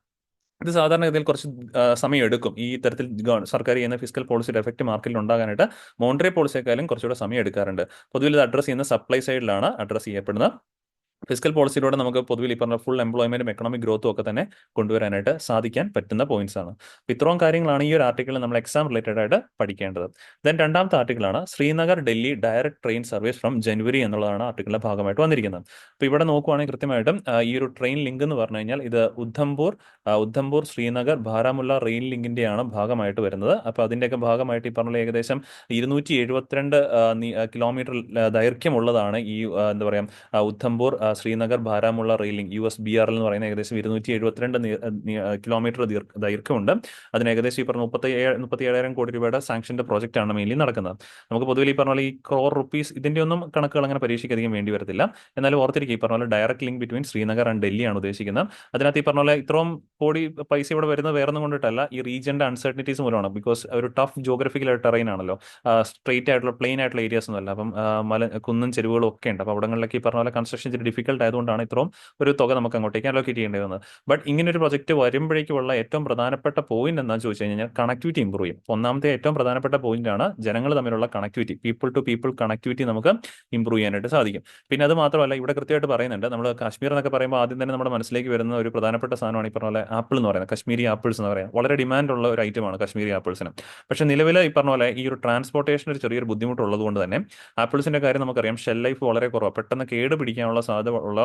ഇത് സാധാരണഗതിയിൽ കുറച്ച് സമയം എടുക്കും ഈ തരത്തിൽ സർക്കാർ ചെയ്യുന്ന ഫിസിക്കൽ പോളിസിയുടെ എഫക്റ്റ് മാർക്കറ്റിൽ ഉണ്ടാകാനായിട്ട്. മോണിറ്ററി പോളിസിയെക്കാളും കുറച്ചുകൂടെ സമയം എടുക്കാറുണ്ട്. പൊതുവിൽ ഇത് അഡ്രസ് ചെയ്യുന്ന സപ്ലൈ സൈഡിലാണ് അഡ്രസ് ചെയ്യപ്പെടുന്നത്. ഫിസിക്കൽ പോളിസിയിലൂടെ നമുക്ക് പൊതുവിൽ ഈ പറഞ്ഞ ഫുൾ എംപ്ലോയ്മെന്റും എക്കണോമിക് ഗ്രോത്തും ഒക്കെ തന്നെ കൊണ്ടുവരാനായിട്ട് സാധിക്കാൻ പറ്റുന്ന പോയിന്റ്സ് ആണ്. അപ്പോൾ ഇത്രയും കാര്യങ്ങളാണ് ഈ ഒരു ആർട്ടിക്കിളിൽ നമ്മൾ എക്സാം റിലേറ്റഡ് ആയിട്ട് പഠിക്കേണ്ടത്. ദെൻ രണ്ടാമത്തെ ആർട്ടിക്കിളാണ് Srinagar Delhi direct train service from ജനുവരി എന്നുള്ളതാണ് ആർട്ടിക്കിളിന്റെ ഭാഗമായിട്ട് വന്നിരിക്കുന്നത്. അപ്പോൾ ഇവിടെ നോക്കുവാണെങ്കിൽ കൃത്യമായിട്ടും ഈ ഒരു ട്രെയിൻ ലിങ്ക് എന്ന് പറഞ്ഞു കഴിഞ്ഞാൽ ഇത് ഉദ്ധംപൂർ ശ്രീനഗർ ബാരാമുള്ള റെയിൽ ലിങ്കിന്റെയാണ് ഭാഗമായിട്ട് വരുന്നത്. അപ്പോൾ അതിന്റെയൊക്കെ ഭാഗമായിട്ട് ഈ പറഞ്ഞ ഏകദേശം 272 കിലോമീറ്റർ ദൈർഘ്യമുള്ളതാണ് ഈ എന്താ പറയുക ഉദ്ധംപൂർ ശ്രീനഗർ ബാരാമുള്ള റെയിലിംഗ് USBRL എന്ന് പറയുന്ന ഏകദേശം 272 കിലോമീറ്റർ ദൈർഘ്യമുണ്ട്. അതിന് ഏകദേശം ഈ പറഞ്ഞ 37,000 കോടി രൂപയുടെ സാങ്ഷന്റെ പ്രോജക്റ്റ് ആണ് മെയിൻലി നടക്കുന്നത്. നമുക്ക് പൊതുവെ ഈ പറഞ്ഞ പോലെ ഈ ക്രോർ റുപ്പീസ് ഇതിന്റെ ഒന്നും കണക്കുകൾ അങ്ങനെ പരീക്ഷയ്ക്ക് അധികം വേണ്ടി വരത്തില്ല. എന്നാലും ഓർത്തിരിക്കുക ഈ പറഞ്ഞ പോലെ direct link between Srinagar and Delhi ആണ് ഉദ്ദേശിക്കുന്നത്. അതിനകത്ത് ഈ പറഞ്ഞ പോലെ ഇത്രയും കോടി പൈസ ഇവിടെ വരുന്നത് വേറെ ഒന്നും കൊണ്ടിട്ടല്ല, ഈ റീജിയന്റെ അൺസർട്ടനിറ്റീസ് മൂലമാണ്. ബിക്കോസ് ഒരു ടഫ് ജോഗ്രഫിക്കൽ ടെറൈൻ ആണല്ലോ, സ്ട്രെയിറ്റ് ആയിട്ടുള്ള പ്ലെയിൻ ആയിട്ടുള്ള ഏരിയാസ് ഒന്നും അല്ല. അപ്പം കുന്നും ചെരുവുകളും ഒക്കെ ഉണ്ട്. അപ്പോൾ അവിടങ്ങളിലൊക്കെ ഈ പറഞ്ഞ പോലെ കൺസ്ട്രക്ഷൻ ഡിഫിക്കൽട്ട് ആയതുകൊണ്ടാണ് ഇത്രയും ഒരു തുക നമുക്ക് അങ്ങോട്ടേക്ക് അലോക്കേറ്റ് ചെയ്യേണ്ടി വന്നത്. ബട്ട് ഇങ്ങനെ ഒരു പ്രൊജക്ട് വരുമ്പോഴേക്കുള്ള ഏറ്റവും പ്രധാനപ്പെട്ട പോയിന്റ് എന്താണെന്ന് ചോദിച്ചു കഴിഞ്ഞാൽ കണക്ടിവിറ്റി ഇംപ്രൂവ് ചെയ്യും. ഒന്നാമത്തെ ഏറ്റവും പ്രധാനപ്പെട്ട പോയിന്റ് ആണ് ജനങ്ങൾ തമ്മിലുള്ള connectivity, people to people connectivity നമുക്ക് ഇംപ്രൂവ് ചെയ്യാനായിട്ട് സാധിക്കും. പിന്നെ അത് മാത്രമല്ല ഇവിടെ കൃത്യമായിട്ട് പറയുന്നുണ്ട്, നമ്മൾ കാശ്മീർ എന്നൊക്കെ പറയുമ്പോൾ ആദ്യം തന്നെ നമ്മുടെ മനസ്സിലേക്ക് വരുന്ന ഒരു പ്രധാനപ്പെട്ട സാധനമാണ് ഈ പറഞ്ഞ പോലെ ആപ്പിൾ എന്ന് പറയുന്നത്. കശ്മീരി ആപ്പിൾസ് എന്ന് പറയുന്നത് വളരെ ഡിമാൻഡ് ഉള്ള ഒരു ഐറ്റമാണ് കശ്മീരി ആപ്പിൾസിന്. പക്ഷേ നിലവിൽ ഈ പറഞ്ഞ പോലെ ഈ ഒരു ട്രാൻസ്പോർട്ടേഷൻ ഒരു ചെറിയൊരു ബുദ്ധിമുട്ടുള്ളത് കൊണ്ട് തന്നെ ആപ്പിൾസിന്റെ കാര്യം നമുക്കറിയാം, ഷെൽ ലൈഫ് വളരെ കുറവാണ്, പെട്ടെന്ന് കേട് പിടിക്കാനുള്ള സാധ്യത ഉള്ള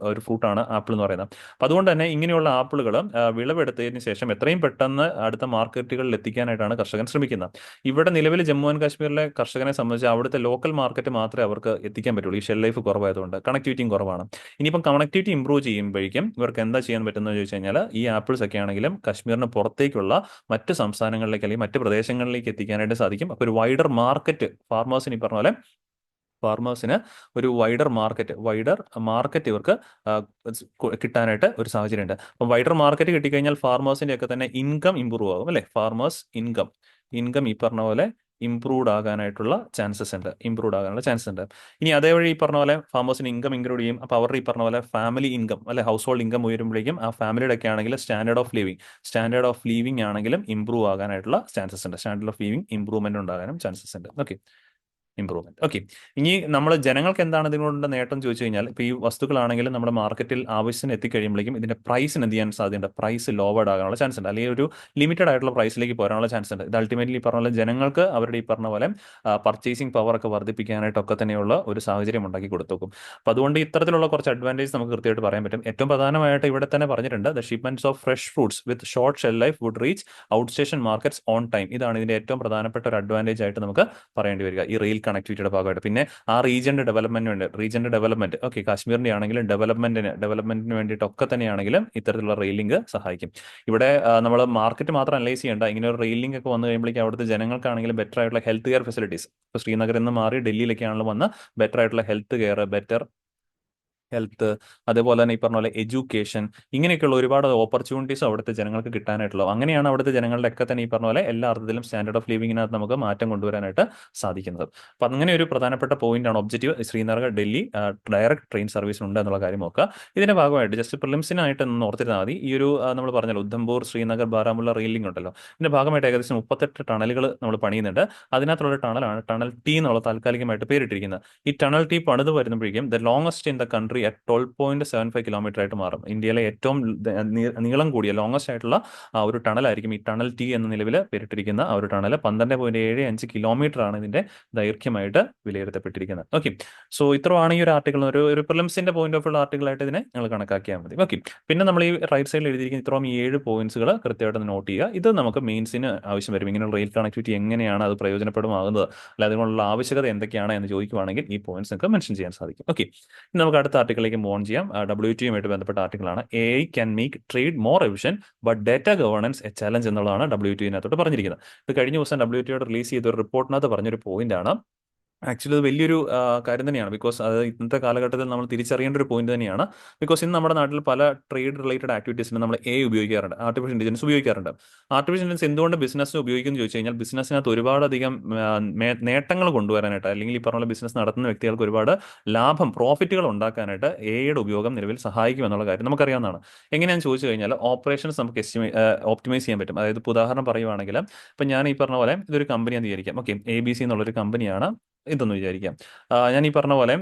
ഒരു ഫ്രൂട്ടാണ് ആപ്പിൾ എന്ന് പറയുന്നത്. അപ്പോൾ അതുകൊണ്ട് തന്നെ ഇങ്ങനെയുള്ള ആപ്പിളുകൾ വിളവെടുത്തതിന് ശേഷം എത്രയും പെട്ടെന്ന് അടുത്ത മാർക്കറ്റുകളിൽ എത്തിക്കാനായിട്ടാണ് കർഷകൻ ശ്രമിക്കുന്നത്. ഇവിടെ നിലവിൽ ജമ്മു ആൻഡ് കാശ്മീരിലെ കർഷകനെ സംബന്ധിച്ച് അവിടുത്തെ ലോക്കൽ മാർക്കറ്റ് മാത്രമേ അവർക്ക് എത്തിക്കാൻ പറ്റുള്ളൂ. ഈ ഷെൽ ലൈഫ് കുറവായതുകൊണ്ട് കണക്ടിവിറ്റിയും കുറവാണ്. ഇനിയിപ്പം കണക്ടിവിറ്റി ഇംപ്രൂവ് ചെയ്യുമ്പോഴേക്കും ഇവർക്ക് എന്താ ചെയ്യാൻ പറ്റുന്നത് ചോദിച്ചു കഴിഞ്ഞാൽ ഈ ആപ്പിൾസ് ഒക്കെ ആണെങ്കിലും കാശ്മീരിന് പുറത്തേക്കുള്ള മറ്റ് സംസ്ഥാനങ്ങളിലേക്ക് അല്ലെങ്കിൽ മറ്റ് പ്രദേശങ്ങളിലേക്ക് എത്തിക്കാനായിട്ട് സാധിക്കും. അപ്പോൾ ഒരു വൈഡർ മാർക്കറ്റ് ഫാർമേഴ്സിന് ഈ പറഞ്ഞ പോലെ ഒരു വൈഡർ മാർക്കറ്റ് ഇവർക്ക് കിട്ടാനായിട്ട് ഒരു സാഹചര്യമുണ്ട്. അപ്പം വൈഡർ മാർക്കറ്റ് കിട്ടിക്കഴിഞ്ഞാൽ ഫാർമേഴ്സിന്റെ ഒക്കെ തന്നെ ഇൻകം ഇംപ്രൂവ് ആകും അല്ലേ. ഫാർമേഴ്സ് ഇൻകം ഈ പറഞ്ഞ പോലെ ഇംപ്രൂവ്ഡ് ആകാനായിട്ടുള്ള ചാൻസസ് ഉണ്ട്. ഇനി അതേവഴി ഈ പറഞ്ഞ പോലെ ഫാമേഴ്സിന് ഇൻകം ഇൻക്ലൂഡ് ചെയ്യും. അപ്പോൾ അവരുടെ ഈ പറഞ്ഞ പോലെ ഫാമിലി ഇൻകം അല്ലെ, ഹൗസ് ഹോൾഡ് ഇൻകം ഉയരുമ്പോഴേക്കും ആ ഫാമിലിയുടെ ഒക്കെ ആണെങ്കിൽ സ്റ്റാൻഡേർഡ് ഓഫ് ലിവിംഗ് ആണെങ്കിലും ഇംപ്രൂവ് ആകാനായിട്ടുള്ള ചാൻസസ് ഉണ്ട്. സ്റ്റാൻഡേർഡ് ഓഫ് ലിവിംഗ് ഇംപ്രൂവ്മെന്റ് ഉണ്ടാകാനും ചാൻസസ് ഉണ്ട്. ഓക്കെ. ഇനി നമ്മൾ ജനങ്ങൾക്ക് എന്താണ് ഇതിനോട് നേട്ടം ചോദിച്ചു കഴിഞ്ഞാൽ, ഇപ്പോൾ ഈ വസ്തുക്കളാണെങ്കിലും നമ്മുടെ മാർക്കറ്റിൽ ആവശ്യത്തിന് എത്തിക്കഴിയുമ്പോഴേക്കും ഇതിന്റെ പ്രൈസിന് എന്ത് ചെയ്യാൻ സാധ്യതയുണ്ട്, പ്രൈസ് ലോവേഡ് ആകാനുള്ള ചാൻസ് ഉണ്ട്, അല്ലെങ്കിൽ ഒരു ലിമിറ്റഡ് ആയിട്ടുള്ള പ്രൈസിലേക്ക് പോരാനുള്ള ചാൻസ് ഉണ്ട്. ഇത് അൾട്ടിമേറ്റ്ലി പറഞ്ഞ പോലെ ജനങ്ങൾക്ക് അവരുടെ ഈ പറഞ്ഞ പോലെ പർച്ചേസിംഗ് പവർ ഒക്കെ വർദ്ധിപ്പിക്കാനായിട്ടൊക്കെ തന്നെയുള്ള ഒരു സാഹചര്യം ഉണ്ടാക്കി കൊടുത്തേക്കും. അപ്പോൾ അതുകൊണ്ട് ഇത്തരത്തിലുള്ള കുറച്ച് അഡ്വാൻറ്റേജ് നമുക്ക് കൃത്യമായിട്ട് പറയാൻ പറ്റും. ഏറ്റവും പ്രധാനമായിട്ട് ഇവിടെ തന്നെ പറഞ്ഞിട്ടുണ്ട്, the shipments of fresh fruits with short shelf life would reach outstation markets on time. ഇതാണ് ഇതിന്റെ ഏറ്റവും പ്രധാനപ്പെട്ട ഒരു അഡ്വാൻറ്റേജ് ആയിട്ട് നമുക്ക് പറയേണ്ടി വരിക ഈ റെയിൽ കണക്ടിവിറ്റിയുടെ ഭാഗമായിട്ട്. പിന്നെ ആ റീജിയന്റെ ഡെവലപ്മെന്റ് ഓക്കെ, കാശ്മീരിന്റെ ആണെങ്കിലും ഡെവലപ്മെന്റിന് വേണ്ടിയിട്ടൊക്കെ തന്നെയാണെങ്കിലും ഇത്തരത്തിലുള്ള റെയിലിംഗ് സഹായിക്കും. ഇവിടെ നമ്മൾ മാർക്കറ്റ് മാത്രം അനലൈസ് ചെയ്യേണ്ട, ഇങ്ങനെ ഒരു റെയിലിംഗ് ഒക്കെ വന്നു കഴിയുമ്പോഴേക്കും അവിടുത്തെ ജനങ്ങൾക്കാണെങ്കിലും ബെറ്റർ ആയിട്ടുള്ള ഹെൽത്ത് കെയർ ഫെസിലിറ്റീസ്, ഇപ്പോൾ ശ്രീനഗറിൽ നിന്ന് മാറി ഡൽഹിയിലേക്കാണെങ്കിലും വന്ന് ബെറ്റർ ആയിട്ടുള്ള ഹെൽത്ത് കെയർ, ബെറ്റർ ഹെൽത്ത്, അതേപോലെ തന്നെ ഈ പറഞ്ഞ പോലെ എഡ്യൂക്കേഷൻ, ഇങ്ങനെയൊക്കെയുള്ള ഒരുപാട് ഓപ്പർച്യൂണിറ്റീസ് അവിടുത്തെ ജനങ്ങൾക്ക് കിട്ടാനായിട്ടുള്ളത്. അങ്ങനെയാണ് അവിടുത്തെ ജനങ്ങളുടെ ഒക്കെ തന്നെ ഈ പറഞ്ഞ പോലെ എല്ലാ അർത്ഥത്തിലും സ്റ്റാൻഡേർഡ് ഓഫ് ലിവിങ്ങിനകത്ത് നമുക്ക് മാറ്റം കൊണ്ടുവരാനായിട്ട് സാധിക്കുന്നത്. അപ്പം അങ്ങനെ ഒരു പ്രധാനപ്പെട്ട പോയിന്റാണ് objective. Srinagar Delhi direct train service ഉണ്ട് എന്നുള്ള കാര്യം നോക്കുക. ഇതിന്റെ ഭാഗമായിട്ട് ജസ്റ്റ് പ്രിലിംസിനായിട്ട് ഒന്ന് ഓർത്തിരുന്നാൽ മതി. ഈ ഒരു നമ്മൾ പറഞ്ഞല്ലോ ഉദ്ധംപൂർ ശ്രീനഗർ ബാരാമുള്ള റെയിൽ ലിങ്ക് ഉണ്ടല്ലോ, ഇതിന്റെ ഭാഗമായിട്ട് ഏകദേശം 38 ടണലുകൾ നമ്മൾ പണിയുന്നുണ്ട്. അതിനകത്തുള്ള ടണലാണ് ടണൽ ടി എന്നുള്ള താൽക്കാലികമായിട്ട് പേരിട്ടിരിക്കുന്നത്. ഈ ടണൽ ടി പണിത് വരുമ്പോഴേക്കും the longest in the country at 12.75 kilometre ആയിട്ട് മാറും. ഇന്ത്യയിലെ ഏറ്റവും നീളം കൂടിയ ലോങ്സ്റ്റ് ആയിട്ടുള്ള ഒരു ടണലായിരിക്കും ഈ ടണൽ ടി എന്ന നിലവിൽ പേരിട്ടിരിക്കുന്ന ആ ഒരു ടണൽ. 12.75 കിലോമീറ്റർ ആണ് ഇതിന്റെ ദൈർഘ്യമായിട്ട് വിലയിരുത്തപ്പെട്ടിരിക്കുന്നത്. ഓക്കെ, സോ ഇത്രയാണ് ഈ ഒരു ആർട്ടിക്കിൾ, ഒരു പ്രിലിംസിന്റെ പോയിന്റ് ഓഫ് ഉള്ള ആർട്ടിക്കിളായിട്ട് ഇതിനെ നിങ്ങൾ കണക്കാക്കിയാൽ മതി. ഓക്കെ, പിന്നെ നമ്മൾ ഈ റൈറ്റ് സൈഡിൽ എഴുതിയിരിക്കുന്ന ഇത്രയും 7 പോയിന്റ്സുകൾ കൃത്യമായിട്ട് നോട്ട് ചെയ്യുക. ഇത് നമുക്ക് മെയിൻസിന് ആവശ്യം വരും. ഇങ്ങനെയുള്ള റെയിൽ കണക്ടിവിറ്റി എങ്ങനെയാണ് അത് പ്രയോജനപ്പെടുമാകുന്നത്, അല്ല അതിനുള്ള ആവശ്യകത എന്തൊക്കെയാണ് എന്ന് ചോദിക്കുവാണെങ്കിൽ ഈ പോയിന്റ്സ് നിങ്ങൾക്ക് മെൻഷൻ ചെയ്യാൻ സാധിക്കും. ഓക്കെ, ഇനി നമുക്ക് അടുത്ത ആർട്ടിക്കിളിലേക്ക് മൂവ് ഓൺ ചെയ്യാം. WTO-യുമായിട്ട് ബന്ധപ്പെട്ട ആർട്ടിക്കിളാണ്. AI can make trade more efficient but data governance A challenge എന്നുള്ളതാണ് WTO-നകത്തോട്ട് പറഞ്ഞിരിക്കുന്നത്. ഇത് കഴിഞ്ഞ ദിവസം WTO റിലീസ് ചെയ്ത ഒരു റിപ്പോർട്ടിനകത്ത് പറഞ്ഞൊരു പോയിന്റ് ആണ്. ആക്ച്വലി അത് വലിയൊരു കാര്യം തന്നെയാണ്. ബിക്കോസ് അത് ഇന്നത്തെ കാലഘട്ടത്തിൽ നമ്മൾ തിരിച്ചറിയേണ്ട ഒരു പോയിന്റ് തന്നെയാണ്. ബിക്കോസ് ഇന്ന് നമ്മുടെ നാട്ടിൽ പല ട്രേഡ് റിലേറ്റഡ് ആക്ടിവിറ്റീസിന് നമ്മൾ ഉപയോഗിക്കാറുണ്ട്, ആർട്ടിഫിഷ്യൽ ഇന്റലിജൻസ് ഉപയോഗിക്കാറുണ്ട്. ആർട്ടിഫിഷ്യൽ ഇന്റലിജൻസ് എന്തുകൊണ്ട് ബിസിനസ് ഉപയോഗിക്കുന്നു ചോദിച്ചു കഴിഞ്ഞാൽ ബിസിനസ്സിനകത്ത് ഒരുപാടധികം നേട്ടങ്ങൾ കൊണ്ടുവരാനായിട്ട്, അല്ലെങ്കിൽ ഈ പറഞ്ഞ ബിസിനസ് നടത്തുന്ന വ്യക്തികൾക്ക് ഒരുപാട് ലാഭം, പ്രോഫിറ്റുകൾ ഉണ്ടാക്കാനായിട്ട് AI-യുടെ ഉപയോഗം നിലവിൽ സഹായിക്കും എന്നുള്ള കാര്യം നമുക്കറിയാവുന്നതാണ്. എങ്ങനെയാണെന്ന് ചോദിച്ചു കഴിഞ്ഞാൽ ഓപ്പറേഷൻസ് നമുക്ക് ഓപ്റ്റിമൈസ് ചെയ്യാൻ പറ്റും. അതായത് ഇപ്പോൾ ഉദാഹരണം പറയുവാണെങ്കിൽ, ഇപ്പം ഞാൻ ഈ പറഞ്ഞ പോലെ ഇതൊരു കമ്പനിയാണെന്ന് വിചാരിക്കാം. ഓക്കെ, ABC എന്നുള്ളൊരു കമ്പനിയാണ് ഇതെന്ന് വിചാരിക്കാം. ഞാൻ ഈ പറഞ്ഞ പോലെ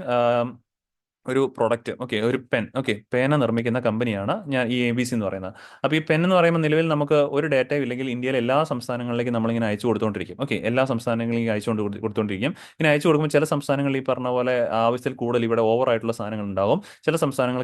ഒരു പ്രൊഡക്റ്റ്, ഓക്കെ, ഒരു പെൻ, ഓക്കെ, പേന നിർമ്മിക്കുന്ന കമ്പനിയാണ് ഞാൻ ഈ ABC എന്ന് പറയുന്നത്. അപ്പോൾ ഈ പെൻ എന്ന് പറയുമ്പോൾ നിലവിൽ നമുക്ക് ഒരു ഡേറ്റയും ഇല്ലെങ്കിൽ ഇന്ത്യയിലെ എല്ലാ സംസ്ഥാനങ്ങളിലേക്കും നമ്മളിങ്ങനെ അയച്ചു കൊടുത്തുകൊണ്ടിരിക്കും. ഓക്കെ, എല്ലാ സംസ്ഥാനങ്ങളിലേക്കും കൊടുത്തുകൊണ്ടിരിക്കും. ഇങ്ങനെ അയച്ചു കൊടുക്കുമ്പോൾ ചില സംസ്ഥാനങ്ങളിൽ ഈ പറഞ്ഞ പോലെ ആവശ്യത്തിൽ കൂടുതൽ ഇവിടെ ഓവർ ആയിട്ടുള്ള സാധനങ്ങൾ ഉണ്ടാവും. ചില സംസ്ഥാനങ്ങൾ